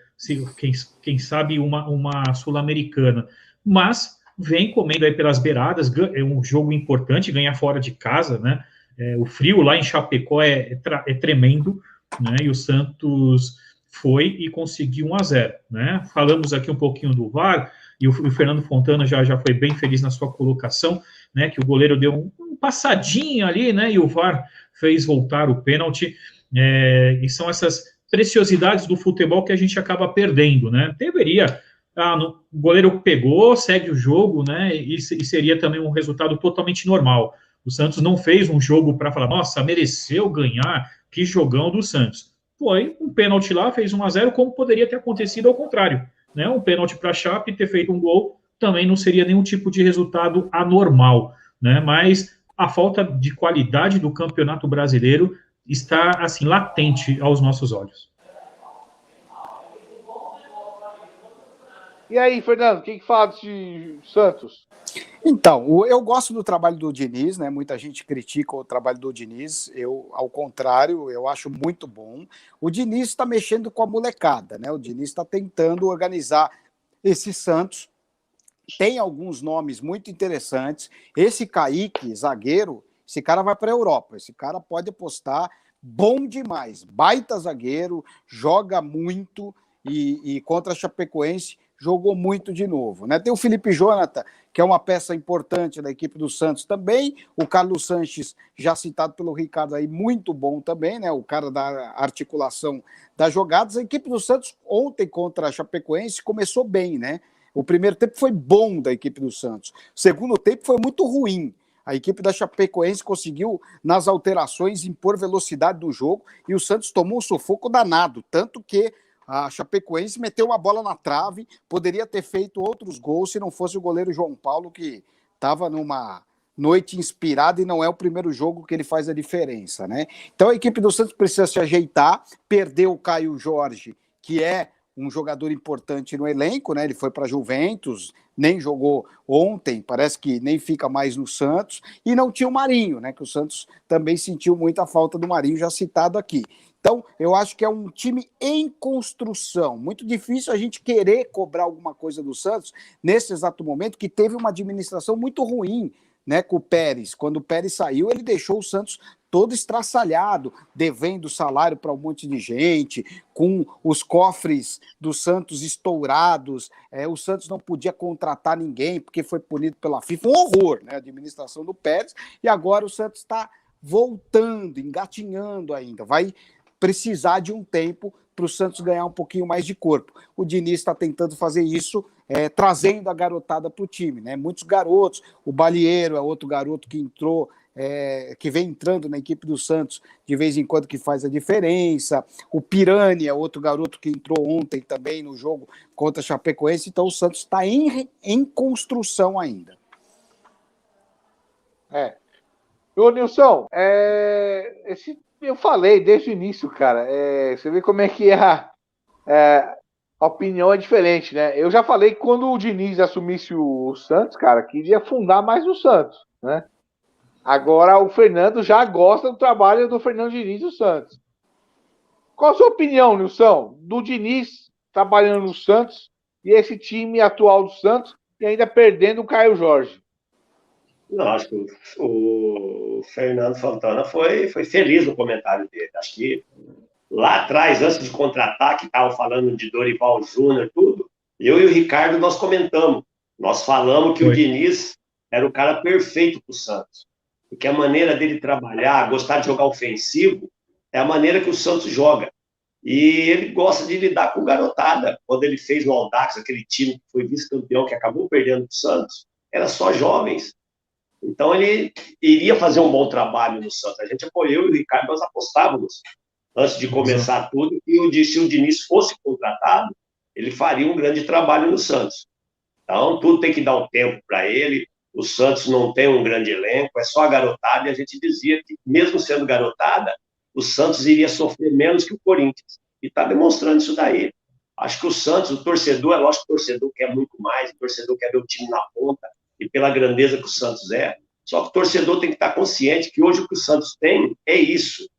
Speaker 8: quem sabe uma Sul-Americana, mas vem comendo aí pelas beiradas. É um jogo importante, ganhar fora de casa, né? O frio lá em Chapecó é tremendo, né? E o Santos foi e conseguiu 1-0, né? Falamos aqui um pouquinho do VAR, e o Fernando Fontana já foi bem feliz na sua colocação, né? Que o goleiro deu um passadinho ali, né? E o VAR fez voltar o pênalti, e são essas preciosidades do futebol que a gente acaba perdendo, né? O goleiro pegou, segue o jogo, né? E seria também um resultado totalmente normal. O Santos não fez um jogo para falar, nossa, mereceu ganhar, que jogão do Santos. Foi um pênalti lá, fez 1-0, como poderia ter acontecido ao contrário, né? Um pênalti para a Chape, ter feito um gol, também não seria nenhum tipo de resultado anormal, né? Mas a falta de qualidade do Campeonato Brasileiro está, assim, latente aos nossos olhos.
Speaker 6: E aí, Fernando, quem que fala de Santos?
Speaker 9: Então, eu gosto do trabalho do Diniz, né? Muita gente critica o trabalho do Diniz. Eu, ao contrário, eu acho muito bom. O Diniz está mexendo com a molecada, né? O Diniz está tentando organizar esse Santos. Tem alguns nomes muito interessantes. Esse Kaique, zagueiro, esse cara vai para a Europa. Esse cara pode apostar, bom demais. Baita zagueiro, joga muito e contra a Chapecoense jogou muito de novo, né? Tem o Felipe Jonathan, que é uma peça importante da equipe do Santos também. O Carlos Sanches, já citado pelo Ricardo aí, muito bom também, né? O cara da articulação das jogadas. A equipe do Santos ontem contra a Chapecoense começou bem, né? O primeiro tempo foi bom da equipe do Santos. O segundo tempo foi muito ruim. A equipe da Chapecoense conseguiu, nas alterações, impor velocidade do jogo e o Santos tomou um sufoco danado, tanto que a Chapecoense meteu uma bola na trave, poderia ter feito outros gols se não fosse o goleiro João Paulo, que estava numa noite inspirada e não é o primeiro jogo que ele faz a diferença, né? Então a equipe do Santos precisa se ajeitar, perdeu o Caio Jorge, que é um jogador importante no elenco, né? Ele foi para a Juventus, nem jogou ontem, parece que nem fica mais no Santos, e não tinha o Marinho, né? Que o Santos também sentiu muita falta do Marinho, já citado aqui. Então, eu acho que é um time em construção. Muito difícil a gente querer cobrar alguma coisa do Santos nesse exato momento, que teve uma administração muito ruim, né, com o Pérez. Quando o Pérez saiu, ele deixou o Santos todo estraçalhado, devendo salário para um monte de gente, com os cofres do Santos estourados, o Santos não podia contratar ninguém porque foi punido pela FIFA, um horror, né? A administração do Pérez, e agora o Santos está voltando, engatinhando ainda, vai precisar de um tempo para o Santos ganhar um pouquinho mais de corpo. O Diniz está tentando fazer isso, trazendo a garotada para o time, né? Muitos garotos, o Balieiro é outro garoto que entrou, que vem entrando na equipe do Santos de vez em quando, que faz a diferença. O Pirani é outro garoto que entrou ontem também no jogo contra a Chapecoense. Então o Santos está em construção ainda.
Speaker 6: Ô, Nilson, eu falei desde o início, cara, você vê como é que a opinião é diferente, né? Eu já falei que quando o Diniz assumisse o Santos, cara, queria fundar mais o Santos, né? Agora o Fernando já gosta do trabalho do Fernando Diniz do Santos. Qual a sua opinião, Nilson, do Diniz trabalhando no Santos e esse time atual do Santos e ainda perdendo o Caio Jorge?
Speaker 7: Não, acho que o Fernando Fontana foi feliz no comentário dele. Acho que lá atrás, antes de contratar, que estavam falando de Dorival Júnior, tudo, eu e o Ricardo, nós comentamos. Nós falamos que o Diniz era o cara perfeito para o Santos. Porque a maneira dele trabalhar, gostar de jogar ofensivo, é a maneira que o Santos joga. E ele gosta de lidar com garotada. Quando ele fez no Audax, aquele time que foi vice-campeão, que acabou perdendo para o Santos, era só jovens. Então, ele iria fazer um bom trabalho no Santos. A gente apoiou, eu e o Ricardo, nós apostávamos, antes de começar tudo, que se o Diniz fosse contratado, ele faria um grande trabalho no Santos. Então, tudo tem que dar um tempo para ele. O Santos não tem um grande elenco, é só a garotada, e a gente dizia que, mesmo sendo garotada, o Santos iria sofrer menos que o Corinthians. E está demonstrando isso daí. Acho que o Santos, o torcedor, é lógico que o torcedor quer muito mais, o torcedor quer ver o time na ponta, e pela grandeza que o Santos é. Só que o torcedor tem que estar consciente que hoje o que o Santos tem é isso.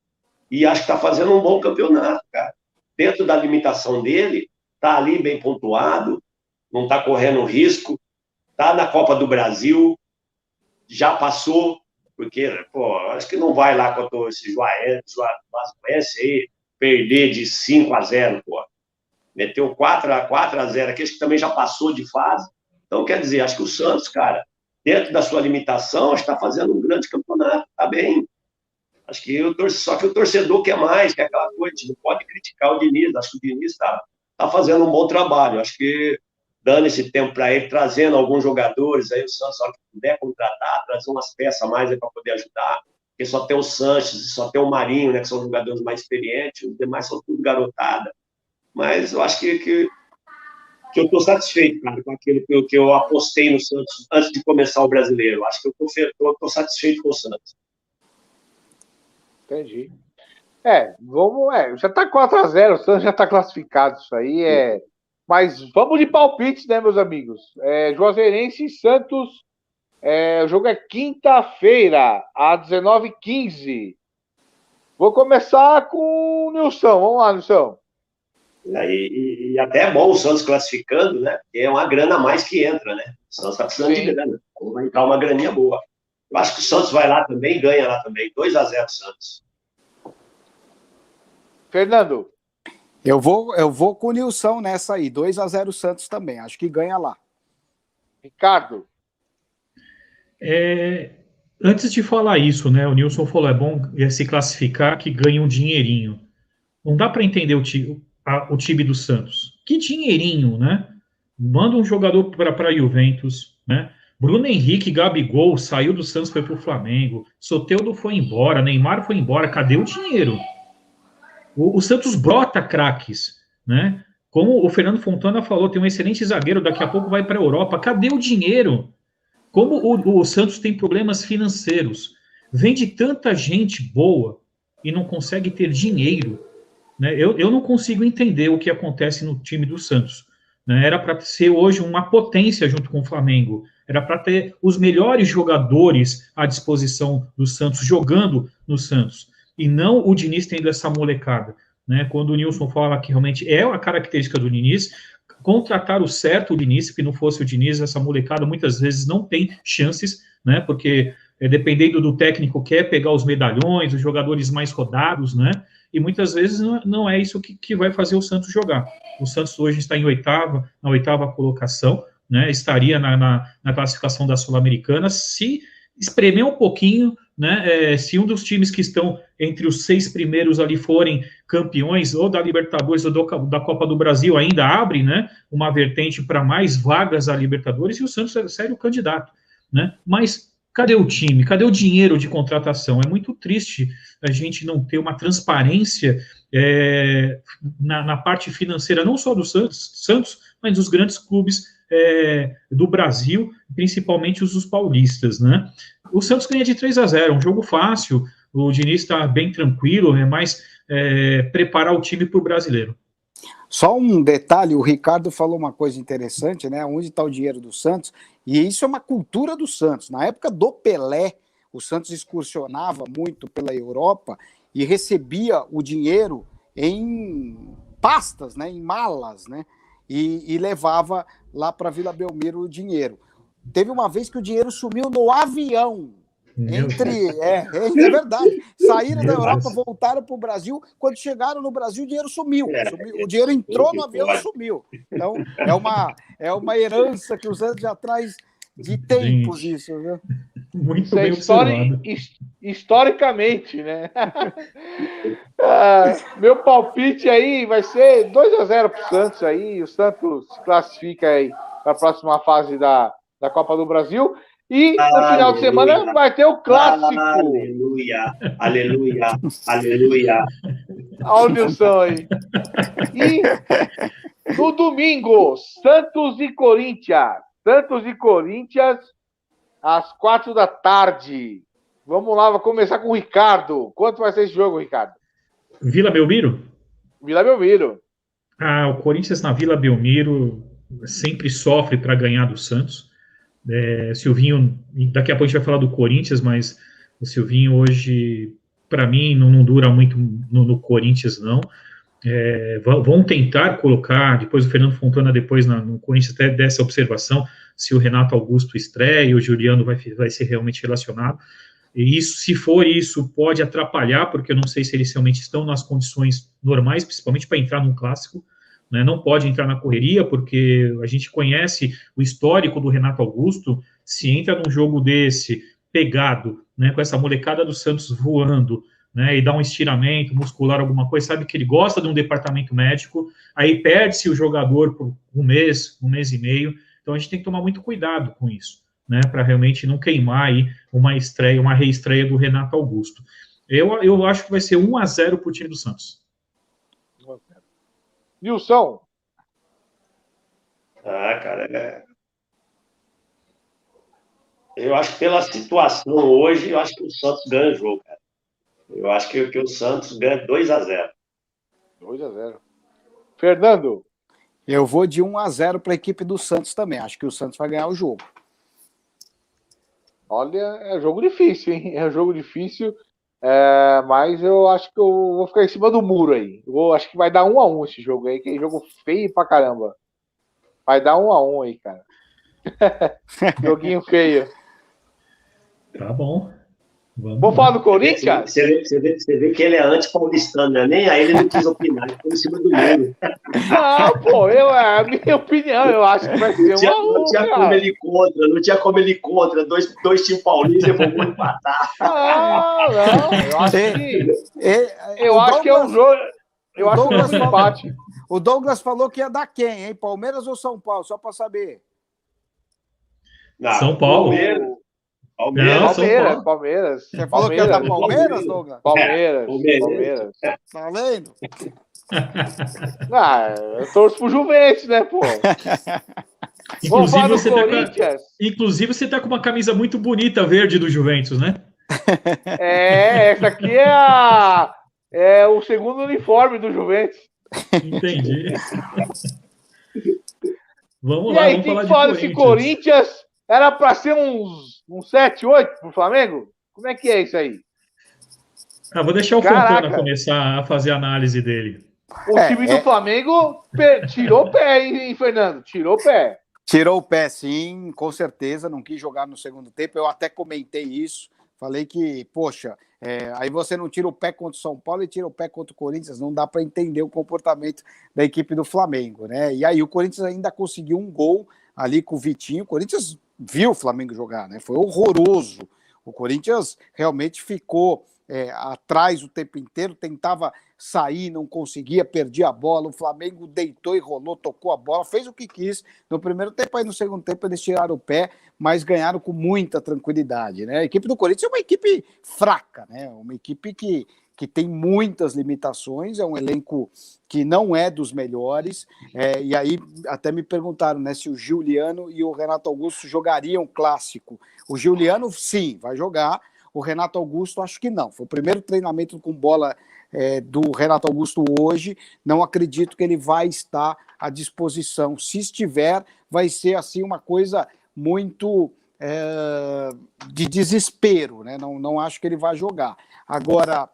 Speaker 7: E acho que está fazendo um bom campeonato, cara. Dentro da limitação dele, está ali bem pontuado, não está correndo risco, está na Copa do Brasil, já passou, porque, acho que não vai lá contra esse Juazeirense aí, perder de 5-0, Meteu 4-0 aqui, acho que também já passou de fase. Então, quer dizer, acho que o Santos, cara, dentro da sua limitação, está fazendo um grande campeonato, está bem. Acho que só que o torcedor quer mais, quer aquela coisa, não pode criticar o Diniz. Acho que o Diniz está fazendo um bom trabalho. Acho que dando esse tempo para ele, trazendo alguns jogadores, aí o Santos, só que puder contratar, trazer umas peças a mais para poder ajudar, porque só tem o Sanches, só tem o Marinho, né, que são jogadores mais experientes, os demais são tudo garotada. Mas eu acho que eu estou satisfeito, cara, com aquilo que eu apostei no Santos antes de começar o Brasileiro. Acho que eu estou satisfeito com o Santos.
Speaker 6: Entendi. Já está 4-0, o Santos já está classificado, isso aí Mas vamos de palpites, né, meus amigos? Juazeirense e Santos, o jogo é quinta-feira, às 19h15. Vou começar com o Nilson. Vamos lá, Nilson.
Speaker 7: E até é bom o Santos classificando, né? Porque é uma grana a mais que entra, né? O Santos está precisando de grana. Então vai entrar uma graninha boa. Eu acho que o Santos vai lá também, ganha lá também. 2-0 Santos.
Speaker 6: Fernando.
Speaker 9: Eu vou com o Nilson nessa aí. 2-0 Santos também. Acho que ganha lá.
Speaker 6: Ricardo.
Speaker 8: Antes de falar isso, né? O Nilson falou, é bom se classificar que ganha um dinheirinho. Não dá para entender o time do Santos. Que dinheirinho, né? Manda um jogador para Juventus, né? Bruno Henrique, Gabigol, saiu do Santos, foi pro Flamengo. Soteldo foi embora, Neymar foi embora. Cadê o dinheiro? O Santos brota craques, né? Como o Fernando Fontana falou, tem um excelente zagueiro, daqui a pouco vai para a Europa. Cadê o dinheiro? Como o Santos tem problemas financeiros, vende tanta gente boa e não consegue ter dinheiro, né? Eu não consigo entender o que acontece no time do Santos, né? Era para ser hoje uma potência junto com o Flamengo, era para ter os melhores jogadores à disposição do Santos, jogando no Santos, e não o Diniz tendo essa molecada, né? Quando o Nilson fala que realmente é a característica do Diniz, contratar o certo o Diniz, se não fosse o Diniz, essa molecada muitas vezes não tem chances, né? Porque dependendo do técnico, quer pegar os medalhões, os jogadores mais rodados, né? E muitas vezes não é isso que vai fazer o Santos jogar. O Santos hoje está na oitava colocação, né? Estaria na classificação da Sul-Americana se espremer um pouquinho, né? Se um dos times que estão entre os 6 primeiros ali forem campeões ou da Libertadores ou da Copa do Brasil, ainda abre, né, uma vertente para mais vagas à Libertadores, e o Santos é sério candidato, né? Mas cadê o time? Cadê o dinheiro de contratação? É muito triste a gente não ter uma transparência na parte financeira, não só do Santos, mas dos grandes clubes do Brasil, principalmente os paulistas, né? O Santos ganha de 3-0, um jogo fácil, o Diniz está bem tranquilo, é mais preparar o time para o brasileiro.
Speaker 9: Só um detalhe, o Ricardo falou uma coisa interessante, né? Onde está o dinheiro do Santos? E isso é uma cultura do Santos. Na época do Pelé, o Santos excursionava muito pela Europa e recebia o dinheiro em pastas, né? Em malas, né? E levava lá para Vila Belmiro o dinheiro. Teve uma vez que o dinheiro sumiu no avião. É verdade. Saíram da Europa, voltaram para o Brasil. Quando chegaram no Brasil, o dinheiro sumiu. O dinheiro entrou no avião e sumiu. Então, é uma herança que o Santos já traz de tempos, isso, viu?
Speaker 8: Muito bem observado.
Speaker 6: Historicamente, né? Meu palpite aí vai ser 2-0 para o Santos aí. O Santos se classifica aí para a próxima fase da Copa do Brasil. E no final de semana vai ter o clássico.
Speaker 7: Aleluia, aleluia, aleluia.
Speaker 6: Olha o Nilson aí. E no domingo, Santos e Corinthians. Santos e Corinthians, às 4 da tarde. Vamos lá, vou começar com o Ricardo. Quanto vai ser esse jogo, Ricardo?
Speaker 8: Vila Belmiro?
Speaker 6: Vila Belmiro.
Speaker 8: O Corinthians na Vila Belmiro sempre sofre para ganhar do Santos. Silvinho, daqui a pouco a gente vai falar do Corinthians, mas o Silvinho hoje, para mim, não dura muito no Corinthians, não. Vão tentar colocar, depois o Fernando Fontana, depois no Corinthians, até dessa observação, se o Renato Augusto estreia e o Juliano vai ser realmente relacionado. E isso, se for isso, pode atrapalhar, porque eu não sei se eles realmente estão nas condições normais, principalmente para entrar num clássico. Né, não pode entrar na correria, porque a gente conhece o histórico do Renato Augusto. Se entra num jogo desse, pegado, né, com essa molecada do Santos voando, né, e dá um estiramento muscular, alguma coisa, sabe que ele gosta de um departamento médico, aí perde-se o jogador por um mês e meio. Então a gente tem que tomar muito cuidado com isso, né, para realmente não queimar aí uma reestreia do Renato Augusto. Eu acho que vai ser 1-0 para o time do Santos.
Speaker 6: Nilson.
Speaker 7: Cara, eu acho que pela situação hoje, eu acho que o Santos ganha o jogo, cara. Eu acho que o Santos ganha 2-0.
Speaker 6: 2-0. Fernando.
Speaker 9: Eu vou de 1-0 para a equipe do Santos também. Acho que o Santos vai ganhar o jogo.
Speaker 6: Olha, é jogo difícil, hein? É jogo difícil. Mas eu acho que eu vou ficar em cima do muro aí. Acho que vai dar 1-1 esse jogo aí, que é jogo feio pra caramba. Vai dar 1-1 aí, cara. Joguinho feio.
Speaker 8: Tá bom.
Speaker 6: Vamos falar do Corinthians?
Speaker 7: Você vê que ele é anti-paulistano, né? Nem aí ele não quis opinar, ele ficou em cima do muro.
Speaker 6: Não, pô, a minha opinião, eu acho que vai ser
Speaker 7: não tinha como ele contra. Dois times paulistas e vão empatar.
Speaker 6: Eu acho que é um jogo. Eu acho que é um empate.
Speaker 9: O Douglas falou que ia dar quem, hein? Palmeiras ou São Paulo? Só para saber.
Speaker 8: São Paulo.
Speaker 6: Palmeiras.
Speaker 9: Você falou que ia dar Palmeiras, Douglas?
Speaker 6: Palmeiras.
Speaker 9: Tá vendo?
Speaker 6: Eu torço pro Juventus, né, pô?
Speaker 8: Inclusive, você tá com uma camisa muito bonita verde do Juventus, né?
Speaker 6: Essa aqui é o segundo uniforme do Juventus.
Speaker 8: Entendi. Vamos
Speaker 6: lá,
Speaker 8: vamos falar de Corinthians.
Speaker 6: Esse Corinthians era para ser uns 7, 8 pro Flamengo? Como é que é isso aí?
Speaker 8: Vou deixar o Fontana começar a fazer a análise dele.
Speaker 6: O time do Flamengo tirou o pé, hein, Fernando? Tirou o pé.
Speaker 9: Tirou o pé, sim, com certeza, não quis jogar no segundo tempo. Eu até comentei isso, falei que, poxa, aí você não tira o pé contra o São Paulo e tira o pé contra o Corinthians, não dá para entender o comportamento da equipe do Flamengo, né? E aí o Corinthians ainda conseguiu um gol ali com o Vitinho. O Corinthians viu o Flamengo jogar, né? Foi horroroso. O Corinthians realmente ficou atrás o tempo inteiro, tentava sair, não conseguia, perdia a bola. O Flamengo deitou e rolou, tocou a bola, fez o que quis no primeiro tempo. Aí no segundo tempo eles tiraram o pé, mas ganharam com muita tranquilidade, né? A equipe do Corinthians é uma equipe fraca, né? Uma equipe que tem muitas limitações, é um elenco que não é dos melhores, e aí até me perguntaram, né, se o Giuliano e o Renato Augusto jogariam clássico. O Giuliano, sim, vai jogar. O Renato Augusto, acho que não. Foi o primeiro treinamento com bola do Renato Augusto hoje. Não acredito que ele vai estar à disposição. Se estiver, vai ser assim uma coisa muito de desespero, né? Não acho que ele vai jogar. Agora,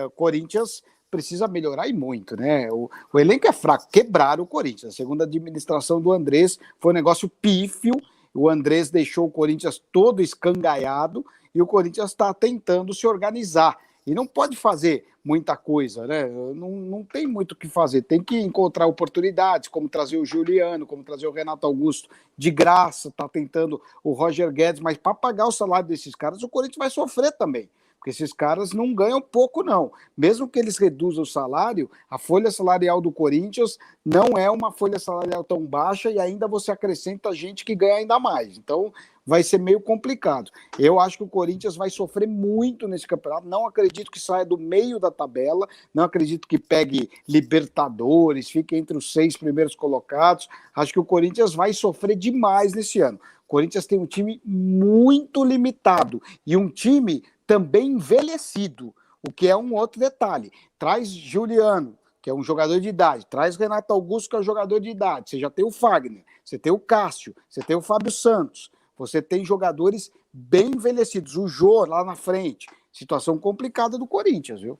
Speaker 9: o Corinthians precisa melhorar e muito, né? O elenco é fraco. Quebraram o Corinthians. A segunda administração do Andrés foi um negócio pífio. O Andrés deixou o Corinthians todo escangaiado e o Corinthians está tentando se organizar. E não pode fazer muita coisa, né? Não tem muito o que fazer. Tem que encontrar oportunidades, como trazer o Giuliano, como trazer o Renato Augusto de graça, está tentando o Roger Guedes, mas para pagar o salário desses caras, o Corinthians vai sofrer também. Porque esses caras não ganham pouco, não. Mesmo que eles reduzam o salário, a folha salarial do Corinthians não é uma folha salarial tão baixa e ainda você acrescenta gente que ganha ainda mais. Então, vai ser meio complicado. Eu acho que o Corinthians vai sofrer muito nesse campeonato. Não acredito que saia do meio da tabela, não acredito que pegue Libertadores, fique entre os 6 primeiros colocados. Acho que o Corinthians vai sofrer demais nesse ano. O Corinthians tem um time muito limitado e um time também envelhecido, o que é um outro detalhe. Traz Giuliano, que é um jogador de idade, traz Renato Augusto, que é um jogador de idade, você já tem o Fagner, você tem o Cássio, você tem o Fábio Santos, você tem jogadores bem envelhecidos, o Jô lá na frente. Situação complicada do Corinthians, viu?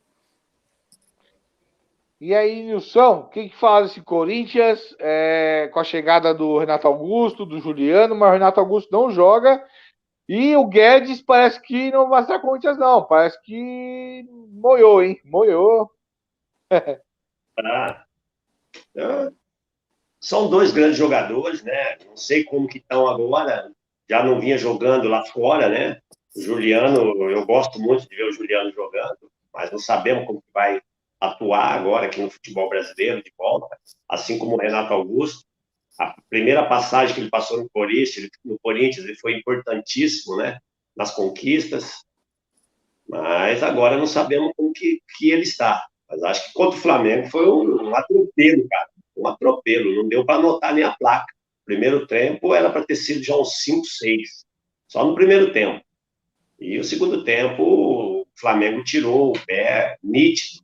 Speaker 6: E aí, Nilson, o que fala esse Corinthians com a chegada do Renato Augusto, do Giuliano, mas o Renato Augusto não joga. E o Guedes parece que não vai estar com o Corinthians, não. Parece que moiou, hein? Moiou.
Speaker 7: São 2 grandes jogadores, né? Não sei como que estão agora. Já não vinha jogando lá fora, né? O Giuliano, eu gosto muito de ver o Giuliano jogando, mas não sabemos como que vai atuar agora aqui no futebol brasileiro de volta, assim como o Renato Augusto. A primeira passagem que ele passou no Corinthians, ele foi importantíssimo, né? Nas conquistas, mas agora não sabemos como que ele está. Mas acho que contra o Flamengo foi um atropelo, cara. Um atropelo, não deu para anotar nem a placa. Primeiro tempo era para ter sido já uns 5, 6. Só no primeiro tempo. E o segundo tempo, o Flamengo tirou o pé nítido.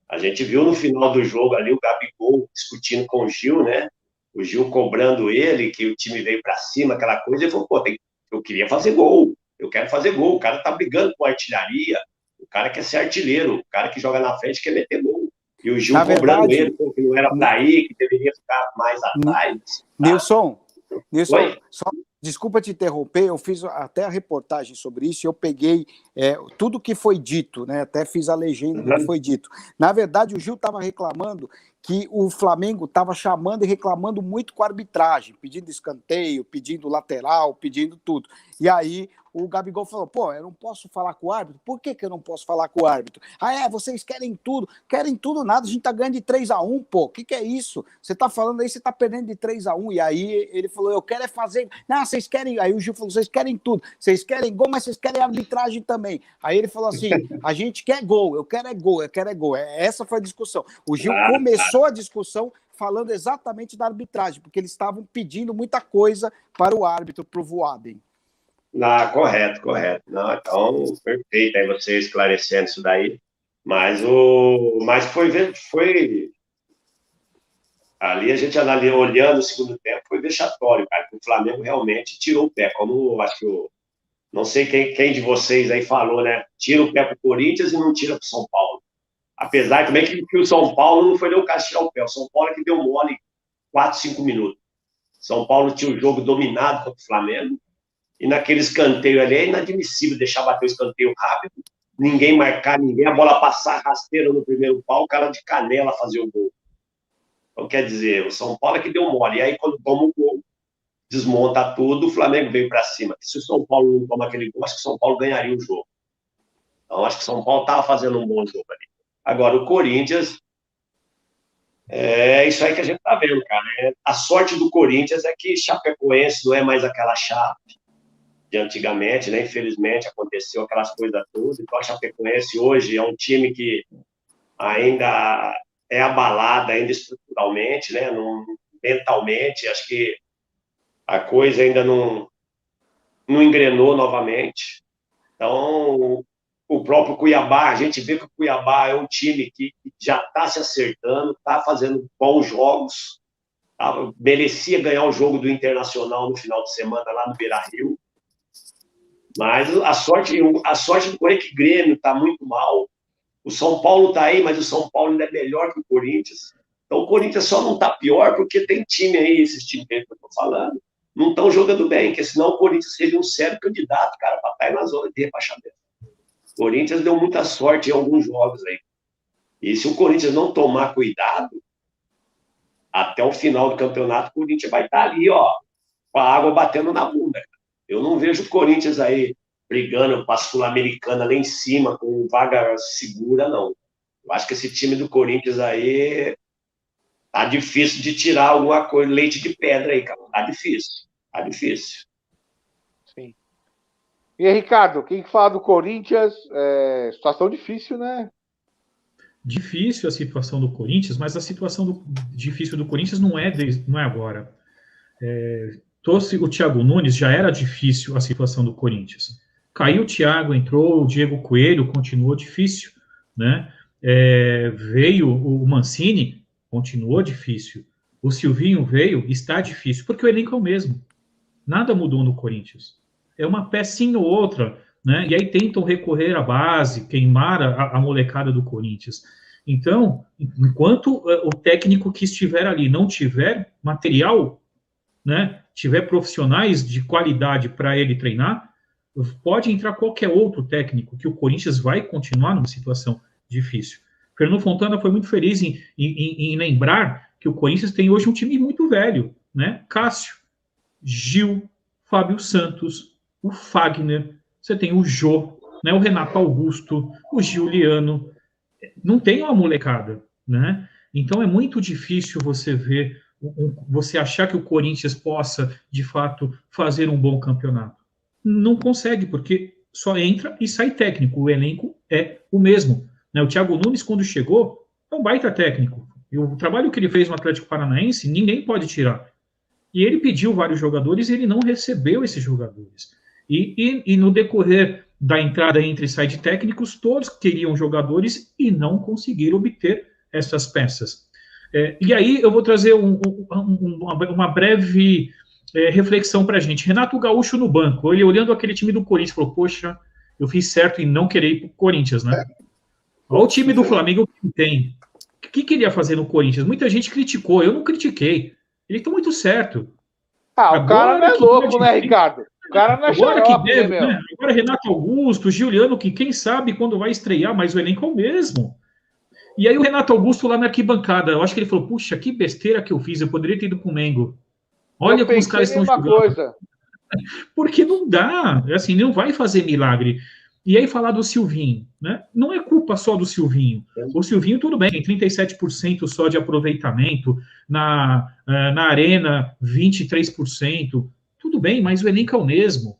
Speaker 7: A gente viu no final do jogo ali o Gabigol discutindo com o Gil, né? O Gil cobrando ele, que o time veio para cima, aquela coisa. Ele falou, pô, eu queria fazer gol. Eu quero fazer gol. O cara tá brigando com artilharia. O cara quer ser artilheiro. O cara que joga na frente quer meter gol. E o Gil cobrando ele, que não era para ir, que deveria ficar mais atrás.
Speaker 9: Nilson, só, desculpa te interromper, eu fiz até a reportagem sobre isso e eu peguei tudo que foi dito, né? Até fiz a legenda do que foi dito. Na verdade, o Gil estava reclamando que o Flamengo estava chamando e reclamando muito com a arbitragem, pedindo escanteio, pedindo lateral, pedindo tudo. E aí o Gabigol falou, pô, eu não posso falar com o árbitro? Por que eu não posso falar com o árbitro? Vocês querem tudo nada, a gente tá ganhando de 3-1, pô, o que é isso? Você tá falando aí, você tá perdendo de 3-1, e aí ele falou, eu quero fazer, não, vocês querem, aí o Gil falou, vocês querem tudo, vocês querem gol, mas vocês querem arbitragem também. Aí ele falou assim, a gente quer gol, eu quero é gol. Essa foi a discussão. O Gil começou a discussão falando exatamente da arbitragem, porque eles estavam pedindo muita coisa para o árbitro, para o Voaden.
Speaker 7: Correto. Não, então, perfeito aí você esclarecendo isso daí. Mas foi ali a gente olhando o segundo tempo, foi vexatório, cara, que o Flamengo realmente tirou o pé, como acho que não sei quem de vocês aí falou, né? Tira o pé pro Corinthians e não tira pro São Paulo. Apesar também que o São Paulo não foi nem o caso de tirar o pé, o São Paulo é que deu mole 4, 5 minutos. São Paulo tinha o jogo dominado contra o Flamengo, e naquele escanteio ali é inadmissível deixar bater o escanteio rápido, ninguém marcar ninguém, a bola passar rasteira no primeiro pau, o cara de canela fazer o gol. Então, quer dizer, o São Paulo é que deu mole. E aí, quando toma o gol, desmonta tudo, o Flamengo veio para cima. Se o São Paulo não toma aquele gol, acho que o São Paulo ganharia o jogo. Então, acho que o São Paulo estava fazendo um bom jogo ali. Agora, o Corinthians, é isso aí que a gente está vendo, cara. A sorte do Corinthians é que Chapecoense não é mais aquela chave de antigamente, né? Infelizmente, aconteceu aquelas coisas todas. Então, a Chapecoense hoje é um time que ainda é abalado, ainda estruturalmente, né? Mentalmente, acho que a coisa ainda não engrenou novamente. Então, o próprio Cuiabá, a gente vê que o Cuiabá é um time que já está se acertando, está fazendo bons jogos, tá? Merecia ganhar o jogo do Internacional no final de semana lá no Beira-Rio. Mas a sorte do Corinthians é que o Grêmio está muito mal. O São Paulo está aí, mas o São Paulo ainda é melhor que o Corinthians. Então o Corinthians só não está pior porque tem time aí, esses times que eu estou falando, não estão jogando bem, porque senão o Corinthians seria um sério candidato, cara, para estar na zona de rebaixamento. O Corinthians deu muita sorte em alguns jogos aí. E se o Corinthians não tomar cuidado, até o final do campeonato, o Corinthians vai estar ali, ó, com a água batendo na bunda, cara. Eu não vejo o Corinthians aí brigando para a Sul-Americana lá em cima, com vaga segura, não. Eu acho que esse time do Corinthians aí tá difícil de tirar alguma coisa, leite de pedra aí, cara. Tá difícil.
Speaker 6: Sim. E aí, Ricardo, quem fala do Corinthians, situação difícil, né?
Speaker 8: Difícil a situação do Corinthians, mas a situação difícil do Corinthians não é agora. Trouxe o Thiago Nunes, já era difícil a situação do Corinthians. Caiu o Thiago, entrou o Diego Coelho, continuou difícil, né? Veio o Mancini, continuou difícil. O Silvinho veio, está difícil, porque o elenco é o mesmo. Nada mudou no Corinthians. É uma pecinha ou outra, né? E aí tentam recorrer à base, queimar a molecada do Corinthians. Então, enquanto o técnico que estiver ali não tiver material, né, tiver profissionais de qualidade para ele treinar, pode entrar qualquer outro técnico, que o Corinthians vai continuar numa situação difícil. Fernando Fontana foi muito feliz em lembrar que o Corinthians tem hoje um time muito velho, né? Cássio, Gil, Fábio Santos, o Fagner, você tem o Jô, né? O Renato Augusto, o Giuliano, não tem uma molecada, né? Então é muito difícil você ver, você achar que o Corinthians possa, de fato, fazer um bom campeonato. Não consegue, porque só entra e sai técnico, o elenco é o mesmo, né? O Thiago Nunes, quando chegou, é um baita técnico, e o trabalho que ele fez no Atlético Paranaense, ninguém pode tirar. E ele pediu vários jogadores e ele não recebeu esses jogadores. E no decorrer da entrada entre e sai de técnicos, todos queriam jogadores e não conseguiram obter essas peças. E aí eu vou trazer uma breve reflexão para a gente. Renato Gaúcho no banco, ele olhando aquele time do Corinthians, falou, poxa, eu fiz certo em não querer ir para o Corinthians, né? Olha o time do Flamengo que tem. O que queria fazer no Corinthians? Muita gente criticou, eu não critiquei. Ele está muito certo.
Speaker 6: O cara não é louco, né, Ricardo? O cara não é xarope, né?
Speaker 8: Agora Renato Augusto, Giuliano, que quem sabe quando vai estrear, mas o elenco é o mesmo. E aí o Renato Augusto lá na arquibancada, eu acho que ele falou, puxa, que besteira que eu fiz, eu poderia ter ido pro Mengo. Olha como os caras estão jogando. Coisa. Porque não dá, assim, não vai fazer milagre. E aí falar do Silvinho, né? Não é culpa só do Silvinho. O Silvinho, tudo bem, tem 37% só de aproveitamento, na Arena 23%, tudo bem, mas o elenco é o mesmo.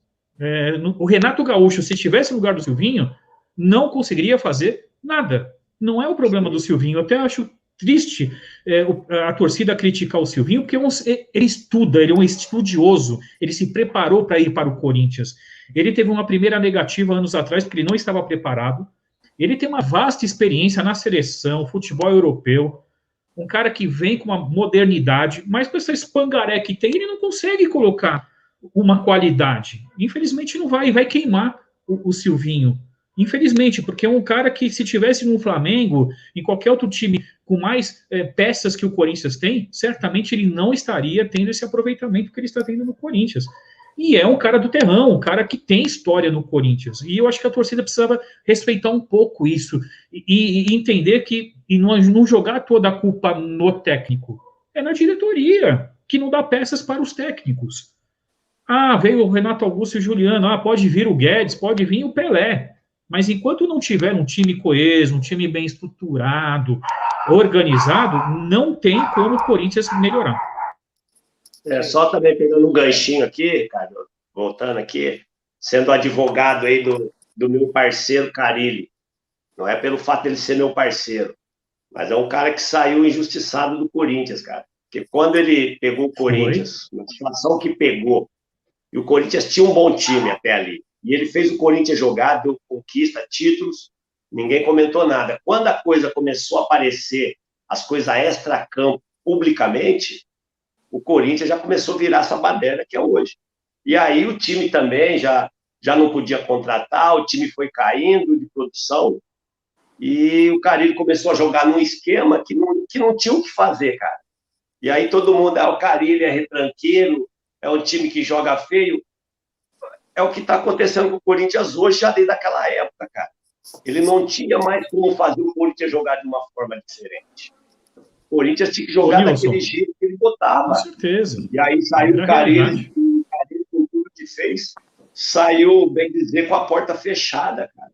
Speaker 8: O Renato Gaúcho, se estivesse no lugar do Silvinho, não conseguiria fazer nada. Não é o problema do Silvinho. Eu até acho triste a torcida criticar o Silvinho, porque ele estuda, ele é um estudioso, ele se preparou para ir para o Corinthians. Ele teve uma primeira negativa anos atrás, porque ele não estava preparado. Ele tem uma vasta experiência na seleção, futebol europeu, um cara que vem com uma modernidade, mas com essa espangaré que tem, ele não consegue colocar uma qualidade. Infelizmente não vai queimar o Silvinho. Infelizmente, porque é um cara que, se tivesse no Flamengo, em qualquer outro time com mais peças que o Corinthians tem, certamente ele não estaria tendo esse aproveitamento que ele está tendo no Corinthians. E é um cara do terrão, um cara que tem história no Corinthians. E eu acho que a torcida precisava respeitar um pouco isso e entender que e não jogar toda a culpa no técnico. É na diretoria, que não dá peças para os técnicos. Ah, veio o Renato Augusto e o Juliano. Ah, pode vir o Guedes, pode vir o Pelé. Mas enquanto não tiver um time coeso, um time bem estruturado, organizado, não tem como o Corinthians melhorar.
Speaker 7: Só também pegando um ganchinho aqui, cara, voltando aqui, sendo advogado aí do meu parceiro Carille. Não é pelo fato dele ser meu parceiro, mas é um cara que saiu injustiçado do Corinthians, cara. Porque quando ele pegou o Corinthians, na situação que pegou, e o Corinthians tinha um bom time até ali, e ele fez o Corinthians jogar, deu conquista, títulos, ninguém comentou nada. Quando a coisa começou a aparecer, as coisas extra-campo, publicamente, o Corinthians já começou a virar essa baderna que é hoje. E aí o time também já não podia contratar, o time foi caindo de produção, e o Carille começou a jogar num esquema que não tinha o que fazer, cara. E aí todo mundo, o Carille é retranqueiro, é um time que joga feio. É o que está acontecendo com o Corinthians hoje, já desde aquela época, cara. Ele não tinha mais como fazer o Corinthians jogar de uma forma diferente. O Corinthians tinha que jogar daquele jeito que ele botava.
Speaker 8: Com certeza.
Speaker 7: E aí saiu o Carille com tudo que fez, saiu, bem dizer, com a porta fechada, cara.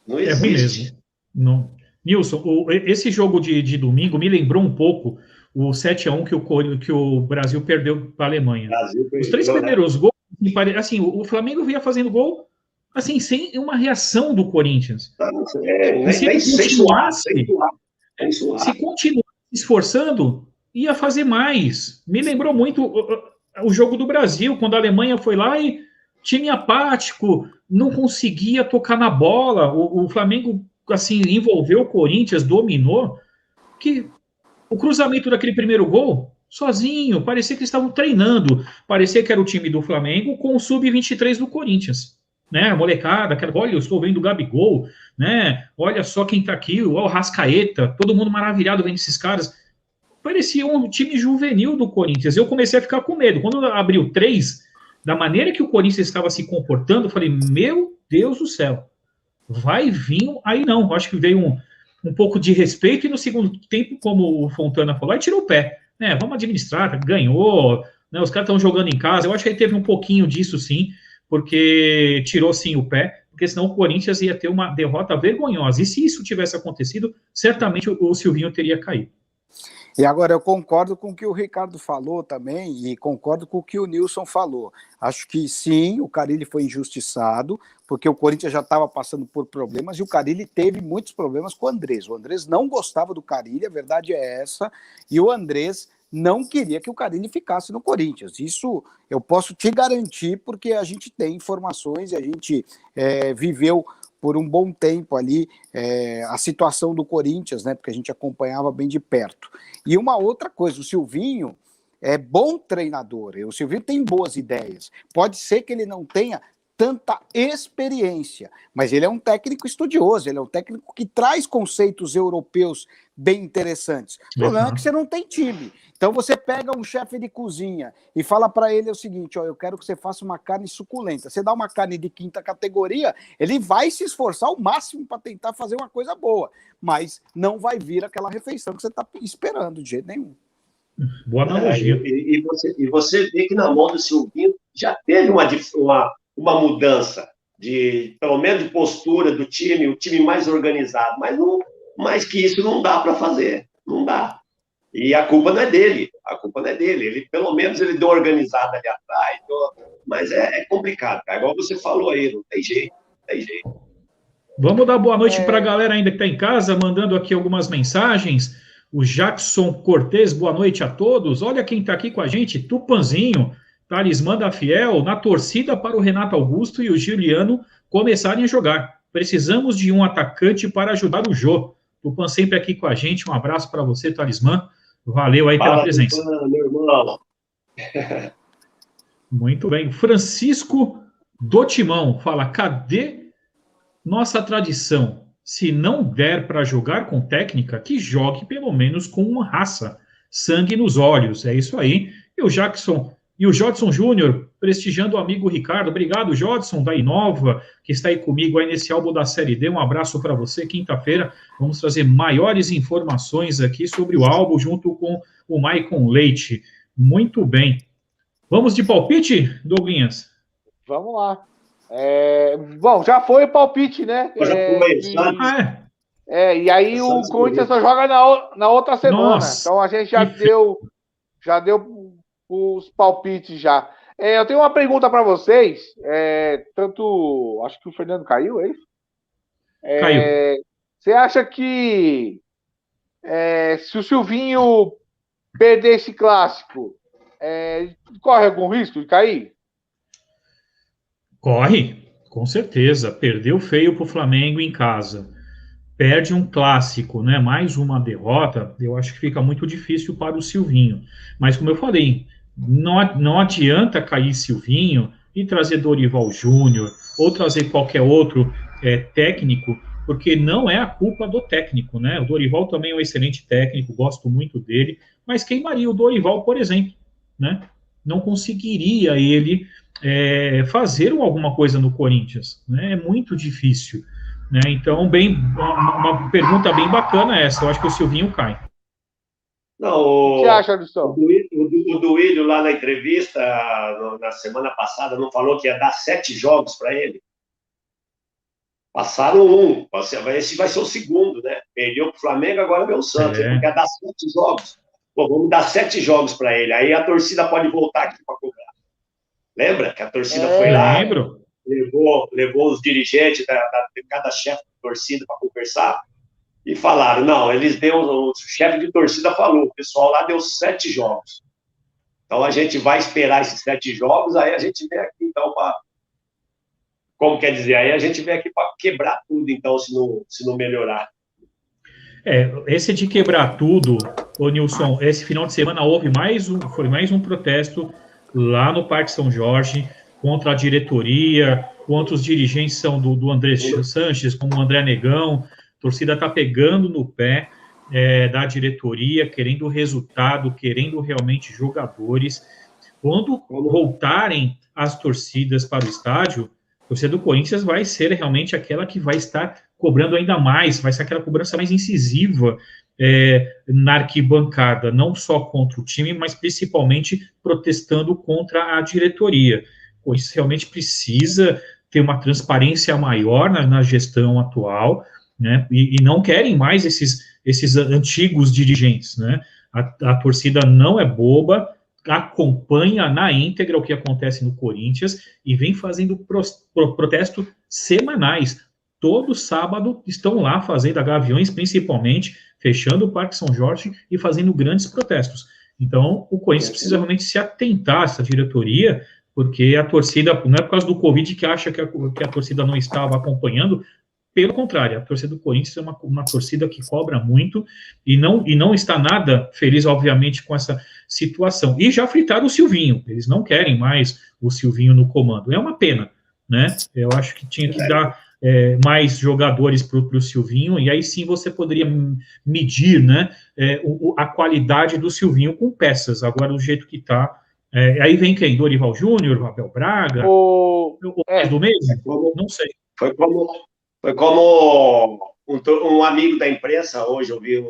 Speaker 7: Não existe.
Speaker 8: É ruim mesmo. Não. Nilson, esse jogo de domingo me lembrou um pouco o 7-1 que o Brasil perdeu para a Alemanha. Os 3 primeiros gols, assim, o Flamengo vinha fazendo gol assim, sem uma reação do Corinthians. Se continuasse esforçando, ia fazer mais. Me lembrou muito o jogo do Brasil, quando a Alemanha foi lá e time apático, não conseguia tocar na bola. O Flamengo, assim, envolveu o Corinthians, dominou, que o cruzamento daquele primeiro gol, sozinho, parecia que eles estavam treinando, parecia que era o time do Flamengo com o sub-23 do Corinthians, né, a molecada, olha, eu estou vendo o Gabigol, né, olha só quem tá aqui, o Arrascaeta, todo mundo maravilhado vendo esses caras, parecia um time juvenil do Corinthians. Eu comecei a ficar com medo, quando abriu 3, da maneira que o Corinthians estava se comportando, eu falei, meu Deus do céu, vai vir, aí não, acho que veio um pouco de respeito, e no segundo tempo, como o Fontana falou, aí tirou o pé, né, vamos administrar, ganhou, né, os caras estão jogando em casa, eu acho que aí teve um pouquinho disso sim, porque tirou sim o pé, porque senão o Corinthians ia ter uma derrota vergonhosa, e se isso tivesse acontecido, certamente o Silvinho teria caído.
Speaker 9: E agora eu concordo com o que o Ricardo falou também, e concordo com o que o Nilson falou. Acho que sim, o Carille foi injustiçado, porque o Corinthians já estava passando por problemas, e o Carille teve muitos problemas com o Andrés. O Andrés não gostava do Carille, a verdade é essa, e o Andrés não queria que o Carille ficasse no Corinthians. Isso eu posso te garantir, porque a gente tem informações, e a gente viveu por um bom tempo ali a situação do Corinthians, né, porque a gente acompanhava bem de perto. E uma outra coisa, o Silvinho é bom treinador, o Silvinho tem boas ideias. Pode ser que ele não tenha tanta experiência, mas ele é um técnico estudioso, ele é um técnico que traz conceitos europeus bem interessantes. O problema é que você não tem time. Então você pega um chefe de cozinha e fala para ele o seguinte, ó, eu quero que você faça uma carne suculenta. Você dá uma carne de 5ª categoria, ele vai se esforçar ao máximo para tentar fazer uma coisa boa, mas não vai vir aquela refeição que você está esperando de jeito nenhum.
Speaker 8: Boa analogia.
Speaker 7: E você vê que na mão do Silvinho já teve uma mudança, pelo menos de postura do time, o time mais organizado, mas mais que isso não dá para fazer, não dá. E a culpa não é dele, ele, pelo menos ele deu organizada ali atrás, mas é complicado, cara. Igual você falou aí, não tem jeito.
Speaker 8: Vamos dar boa noite para a galera ainda que está em casa, mandando aqui algumas mensagens. O Jackson Cortez, boa noite a todos. Olha quem está aqui com a gente, Tupanzinho, talismã da Fiel, na torcida para o Renato Augusto e o Juliano começarem a jogar. Precisamos de um atacante para ajudar o Jô. Tupan sempre aqui com a gente, um abraço para você, talismã. Valeu aí pela presença.
Speaker 7: Tupan, meu irmão.
Speaker 8: Muito bem. Francisco do Timão fala, cadê nossa tradição, se não der para jogar com técnica, que jogue pelo menos com uma raça, sangue nos olhos, é isso aí. E o Jodson Júnior, prestigiando o amigo Ricardo. Obrigado, Jodson, da Inova, que está aí comigo aí nesse álbum da Série D. Um abraço para você. Quinta-feira vamos trazer maiores informações aqui sobre o álbum, junto com o Maicon Leite. Muito bem. Vamos de palpite, Douglinhas?
Speaker 6: Vamos lá. Bom, já foi o palpite, né?
Speaker 7: Já foi,
Speaker 6: e aí o Corinthians só joga na outra semana.
Speaker 8: Nossa,
Speaker 6: então a gente já deu os palpites já. Eu tenho uma pergunta para vocês. Acho que o Fernando caiu, é isso?
Speaker 8: Caiu.
Speaker 6: Você acha que se o Silvinho perder esse clássico, corre algum risco de cair?
Speaker 8: Corre, com certeza. Perdeu feio para o Flamengo em casa. Perde um clássico, né? Mais uma derrota, eu acho que fica muito difícil para o Silvinho. Mas, como eu falei, não adianta cair Silvinho e trazer Dorival Júnior ou trazer qualquer outro técnico, porque não é a culpa do técnico, né? O Dorival também é um excelente técnico, gosto muito dele, mas queimaria o Dorival, por exemplo, né? Não conseguiria ele fazer alguma coisa no Corinthians, né? É muito difícil, né? Então, uma pergunta bem bacana essa. Eu acho que o Silvinho cai.
Speaker 7: Não,
Speaker 6: o que você acha, Adilson?
Speaker 7: O Duílio, lá na entrevista, na semana passada, não falou que ia dar 7 jogos para ele? Passaram um. Esse vai ser o segundo, né? Perdeu para o Flamengo, agora vem o Santos. Ele quer dar 7 jogos. Pô, vamos dar 7 jogos para ele. Aí a torcida pode voltar aqui para cobrar. Lembra que a torcida foi lá?
Speaker 8: Lembro.
Speaker 7: Levou os dirigentes de cada chefe de torcida para conversar e falaram, não, o chefe de torcida falou, o pessoal lá deu 7 jogos. Então a gente vai esperar esses 7 jogos, aí a gente vem aqui, então, como quer dizer, aí a gente vem aqui para quebrar tudo, então, se não melhorar.
Speaker 8: Esse de quebrar tudo, ô Nilson, esse final de semana foi mais um protesto lá no Parque São Jorge, contra a diretoria, contra os dirigentes do André Sanches, como o André Negão. A torcida está pegando no pé da diretoria, querendo resultado, querendo realmente jogadores. Quando voltarem as torcidas para o estádio, a torcida do Corinthians vai ser realmente aquela que vai estar cobrando ainda mais, vai ser aquela cobrança mais incisiva na arquibancada, não só contra o time, mas principalmente protestando contra a diretoria. Isso realmente precisa ter uma transparência maior na gestão atual, né? E não querem mais esses antigos dirigentes, né? A torcida não é boba, acompanha na íntegra o que acontece no Corinthians e vem fazendo protestos semanais. Todo sábado estão lá fazendo, a Gaviões principalmente, fechando o Parque São Jorge e fazendo grandes protestos. Então, o Corinthians precisa realmente se atentar a essa diretoria, porque a torcida, não é por causa do Covid que acha que a torcida não estava acompanhando, pelo contrário, a torcida do Corinthians é uma torcida que cobra muito e não está nada feliz, obviamente, com essa situação. E já fritaram o Silvinho, eles não querem mais o Silvinho no comando. É uma pena, né? Eu acho que tinha que dar mais jogadores para o Silvinho, e aí sim você poderia medir, né, a qualidade do Silvinho com peças. Agora, do jeito que está, aí vem quem? Dorival Júnior, Abel Braga? Do mesmo? Não sei.
Speaker 7: Foi como um amigo da imprensa hoje, eu vi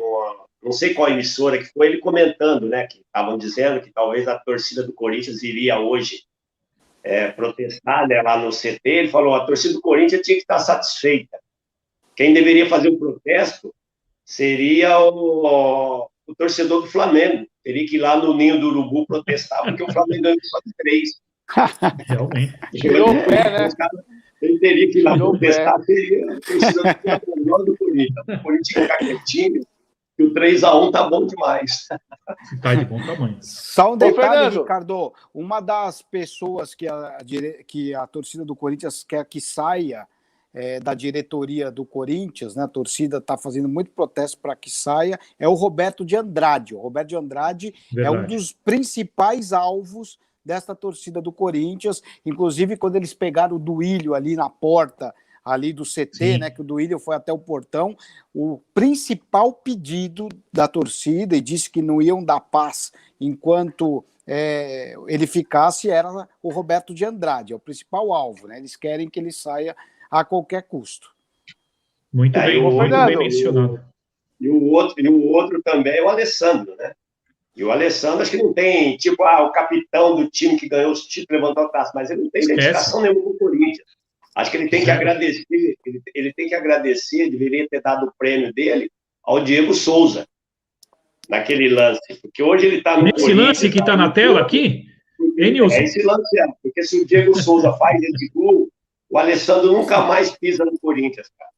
Speaker 7: não sei qual emissora que foi, ele comentando, né, que estavam dizendo que talvez a torcida do Corinthians iria hoje protestar, né, lá no CT. Ele falou, a torcida do Corinthians tinha que estar satisfeita. Quem deveria fazer o protesto seria o torcedor do Flamengo. Teria que ir lá no Ninho do Urubu protestar, porque o Flamengo ganhou só de 3.
Speaker 8: Realmente.
Speaker 6: Tirou o pé, né?
Speaker 7: Ele teria que ir lá protestar, seria a torcida do Corinthians. O Corinthians tinha que ficar quietinho, que o 3-1 tá bom demais.
Speaker 8: Tá de bom tamanho.
Speaker 9: Só um detalhe, Ricardo. Uma das pessoas que a torcida do Corinthians quer que saia da diretoria do Corinthians, né? A torcida está fazendo muito protesto para que saia, é o Roberto de Andrade. O Roberto de Andrade é um dos principais alvos desta torcida do Corinthians. Inclusive, quando eles pegaram o Duílio ali na porta, ali do CT,
Speaker 8: Sim.
Speaker 9: né, que o Duílio foi até o portão, o principal pedido da torcida, e disse que não iam dar paz enquanto ele ficasse, era o Roberto de Andrade, é o principal alvo, né? Eles querem que ele saia a qualquer custo.
Speaker 8: Muito
Speaker 7: Aí
Speaker 8: bem,
Speaker 7: o
Speaker 8: muito
Speaker 7: Fernando,
Speaker 8: bem mencionado.
Speaker 7: E o outro também é o Alessandro, né? E o Alessandro, acho que não tem, tipo, o capitão do time que ganhou os títulos, levantou a taça, mas ele não tem
Speaker 8: Esquece.
Speaker 7: identificação nenhuma com o Corinthians. Acho que ele tem que
Speaker 8: Zero.
Speaker 7: agradecer, ele tem que agradecer, deveria ter dado o prêmio dele ao Diego Souza, naquele lance, porque hoje ele está no
Speaker 8: Nesse
Speaker 7: Corinthians,
Speaker 8: lance que está na tela aqui, hein, Nilson?
Speaker 7: É esse lance, porque se o Diego Souza faz esse gol, o Alessandro nunca mais pisa no Corinthians, cara.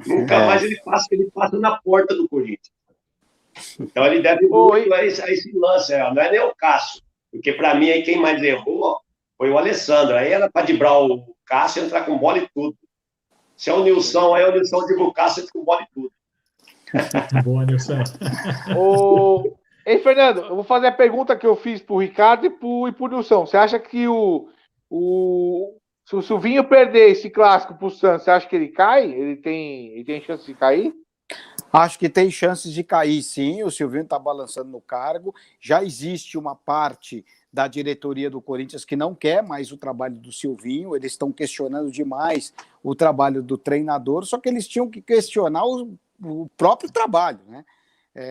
Speaker 7: Nunca mais ele passa na porta do Corinthians. Então ele deve muito a esse lance, não é nem o Cássio, porque para mim aí quem mais errou foi o Alessandro. Aí era para driblar o Cássio e entrar com bola e tudo. Se é o Nilson, aí o Nilson dribla o Cássio e entra com bola e tudo.
Speaker 8: Boa, Nilson.
Speaker 6: Ei, Fernando, eu vou fazer a pergunta que eu fiz pro Ricardo e pro Nilson. Você acha que se o Silvinho perder esse clássico pro Santos, você acha que ele cai? Ele tem chance de cair?
Speaker 9: Acho que tem chances de cair, sim. O Silvinho está balançando no cargo. Já existe uma parte da diretoria do Corinthians que não quer mais o trabalho do Silvinho. Eles estão questionando demais o trabalho do treinador, só que eles tinham que questionar o próprio trabalho, né?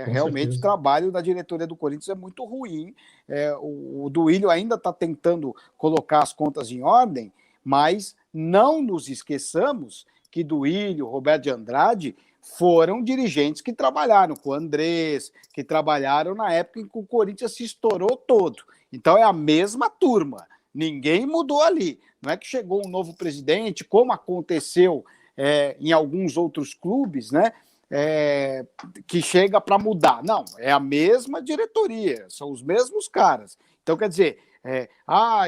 Speaker 9: Realmente o trabalho da diretoria do Corinthians é muito ruim. O Duílio ainda está tentando colocar as contas em ordem, mas não nos esqueçamos que Duílio, Roberto de Andrade foram dirigentes que trabalharam com o Andrés, que trabalharam na época em que o Corinthians se estourou todo. Então é a mesma turma, ninguém mudou ali. Não é que chegou um novo presidente, como aconteceu em alguns outros clubes, né? Que chega para mudar. Não, é a mesma diretoria, são os mesmos caras. Então, quer dizer,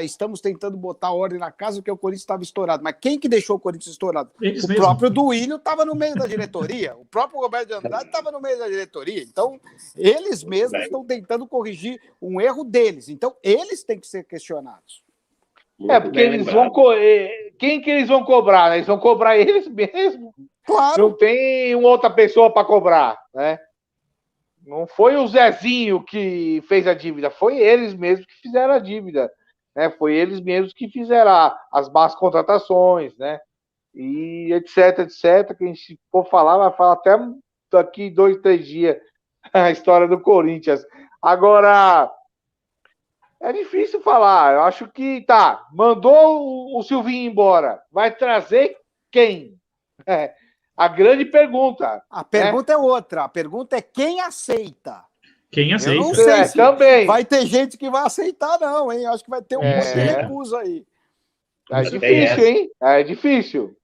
Speaker 9: estamos tentando botar ordem na casa porque o Corinthians estava estourado. Mas quem que deixou o Corinthians estourado?
Speaker 8: Eles
Speaker 9: o
Speaker 8: mesmo.
Speaker 9: próprio Duílio estava no meio da diretoria, o próprio Roberto de Andrade estava no meio da diretoria. Então, eles mesmos estão tentando corrigir um erro deles. Então, eles têm que ser questionados.
Speaker 6: Porque eles vão... Quem que eles vão cobrar, né? Eles vão cobrar eles mesmos.
Speaker 9: Claro.
Speaker 6: Não tem uma outra pessoa para cobrar, né? Não foi o Zezinho que fez a dívida, foi eles mesmos que fizeram a dívida, né? Foi eles mesmos que fizeram as más contratações, né? E etc, que a gente for falar, vai falar até daqui 2, 3 dias a história do Corinthians. Agora, é difícil falar. Eu acho que mandou o Silvinho embora, vai trazer quem? A grande pergunta.
Speaker 9: A pergunta é outra. A pergunta é quem aceita.
Speaker 8: Quem aceita?
Speaker 9: Eu não sei se
Speaker 6: também.
Speaker 9: vai ter gente que vai aceitar, não, hein? Acho que vai ter um monte de recuso aí.
Speaker 6: É difícil, hein? É difícil.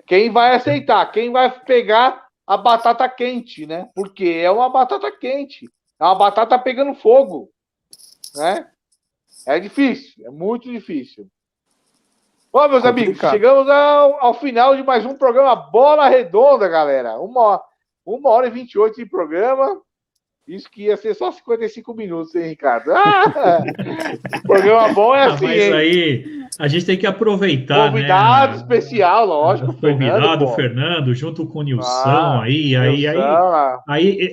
Speaker 6: Quem vai aceitar? Quem vai pegar a batata quente, né? Porque é uma batata quente. É uma batata pegando fogo, né? É difícil. É muito difícil. Bom, meus amigos, chegamos ao final de mais um programa Bola Redonda, galera. 1h e 28 de programa. Isso que ia ser só 55 minutos, hein, Ricardo? Programa bom é assim,
Speaker 8: mas aí a gente tem que aproveitar,
Speaker 6: convidado especial, lógico.
Speaker 8: Convidado, Fernando, junto com o Nilson, aí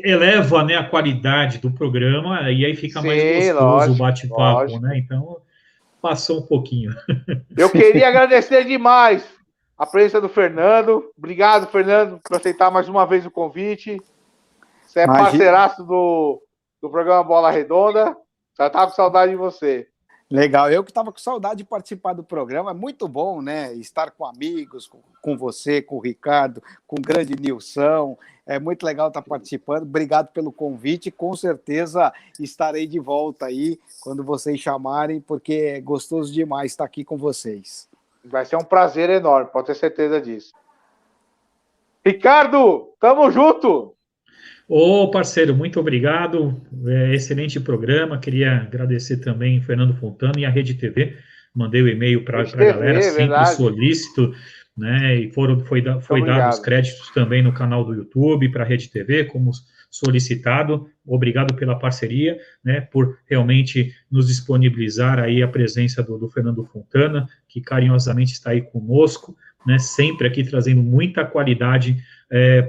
Speaker 8: eleva, né, a qualidade do programa e aí fica mais gostoso o bate-papo, né? Então, passou um pouquinho. Eu
Speaker 6: queria agradecer demais a presença do Fernando. Obrigado, Fernando, por aceitar mais uma vez o convite. Você é parceiraço do programa Bola Redonda. Já estava com saudade de você.
Speaker 9: Legal, eu que estava com saudade de participar do programa. É muito bom, né? Estar com amigos, com você, com o Ricardo, com o grande Nilson. É muito legal estar participando. Obrigado pelo convite. Com certeza estarei de volta aí quando vocês chamarem, porque é gostoso demais estar aqui com vocês.
Speaker 6: Vai ser um prazer enorme, pode ter certeza disso. Ricardo, tamo junto!
Speaker 8: Ô, parceiro, muito obrigado. Excelente programa. Queria agradecer também Fernando Fontana e a Rede TV. Mandei o e-mail para a galera, sempre solícito, né? E foi dado os créditos também no canal do YouTube para a Rede TV, como solicitado. Obrigado pela parceria, né, por realmente nos disponibilizar aí a presença do Fernando Fontana, que carinhosamente está aí conosco, né, sempre aqui trazendo muita qualidade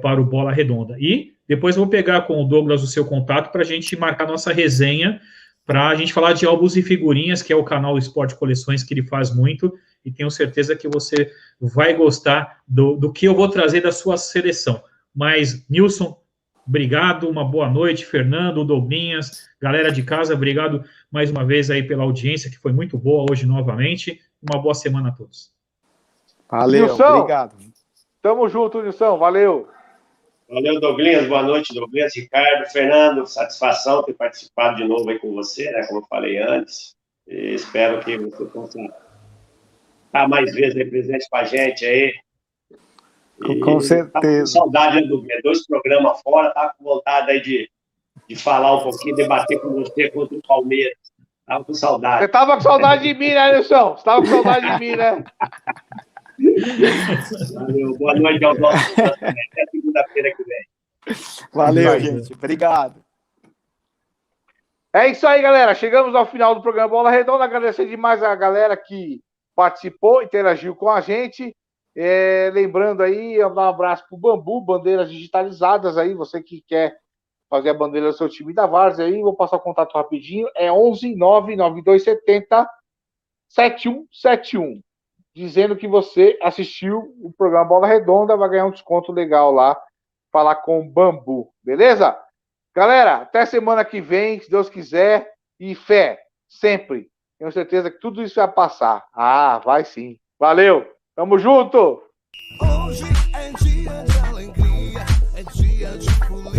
Speaker 8: para o Bola Redonda. E depois eu vou pegar com o Douglas o seu contato para a gente marcar nossa resenha, para a gente falar de álbuns e figurinhas, que é o canal Esporte Coleções, que ele faz muito, e tenho certeza que você vai gostar do que eu vou trazer da sua seleção. Mas, Nilson, obrigado, uma boa noite, Fernando, Douglinhas, galera de casa, obrigado mais uma vez aí pela audiência, que foi muito boa hoje novamente. Uma boa semana a todos.
Speaker 9: Valeu,
Speaker 6: Nilson,
Speaker 9: obrigado.
Speaker 6: Tamo junto, Nilson, valeu.
Speaker 7: Valeu, Douglinhas. Boa noite, Douglinhas, Ricardo, Fernando. Satisfação ter participado de novo aí com você, né? Como eu falei antes. E espero que você possa estar mais vezes aí presente com a gente aí.
Speaker 9: Com certeza.
Speaker 7: Tá com saudade, né, Douglinhas? 2 programas fora, tá com vontade aí de falar um pouquinho, debater com você contra o Palmeiras. Tava com saudade.
Speaker 6: Você tava com saudade de mim, né, Nilson? Você tava com saudade de mim, né?
Speaker 7: Valeu, boa noite aos nossos fãs. Até segunda-feira que vem.
Speaker 9: Valeu, gente. Obrigado.
Speaker 6: É isso aí, galera. Chegamos ao final do programa Bola Redonda. Agradecer demais a galera que participou, interagiu com a gente. Lembrando aí, eu dar um abraço pro Bambu, bandeiras digitalizadas aí. Você que quer fazer a bandeira do seu time da Várzea aí, vou passar o contato rapidinho. É 11 99270 7171. Dizendo que você assistiu o programa Bola Redonda, vai ganhar um desconto legal lá, falar com o Bambu, beleza? Galera, até semana que vem, se Deus quiser, e fé, sempre. Tenho certeza que tudo isso vai passar. Ah, vai sim. Valeu, tamo junto!
Speaker 1: Hoje é dia de alegria, é dia de folia.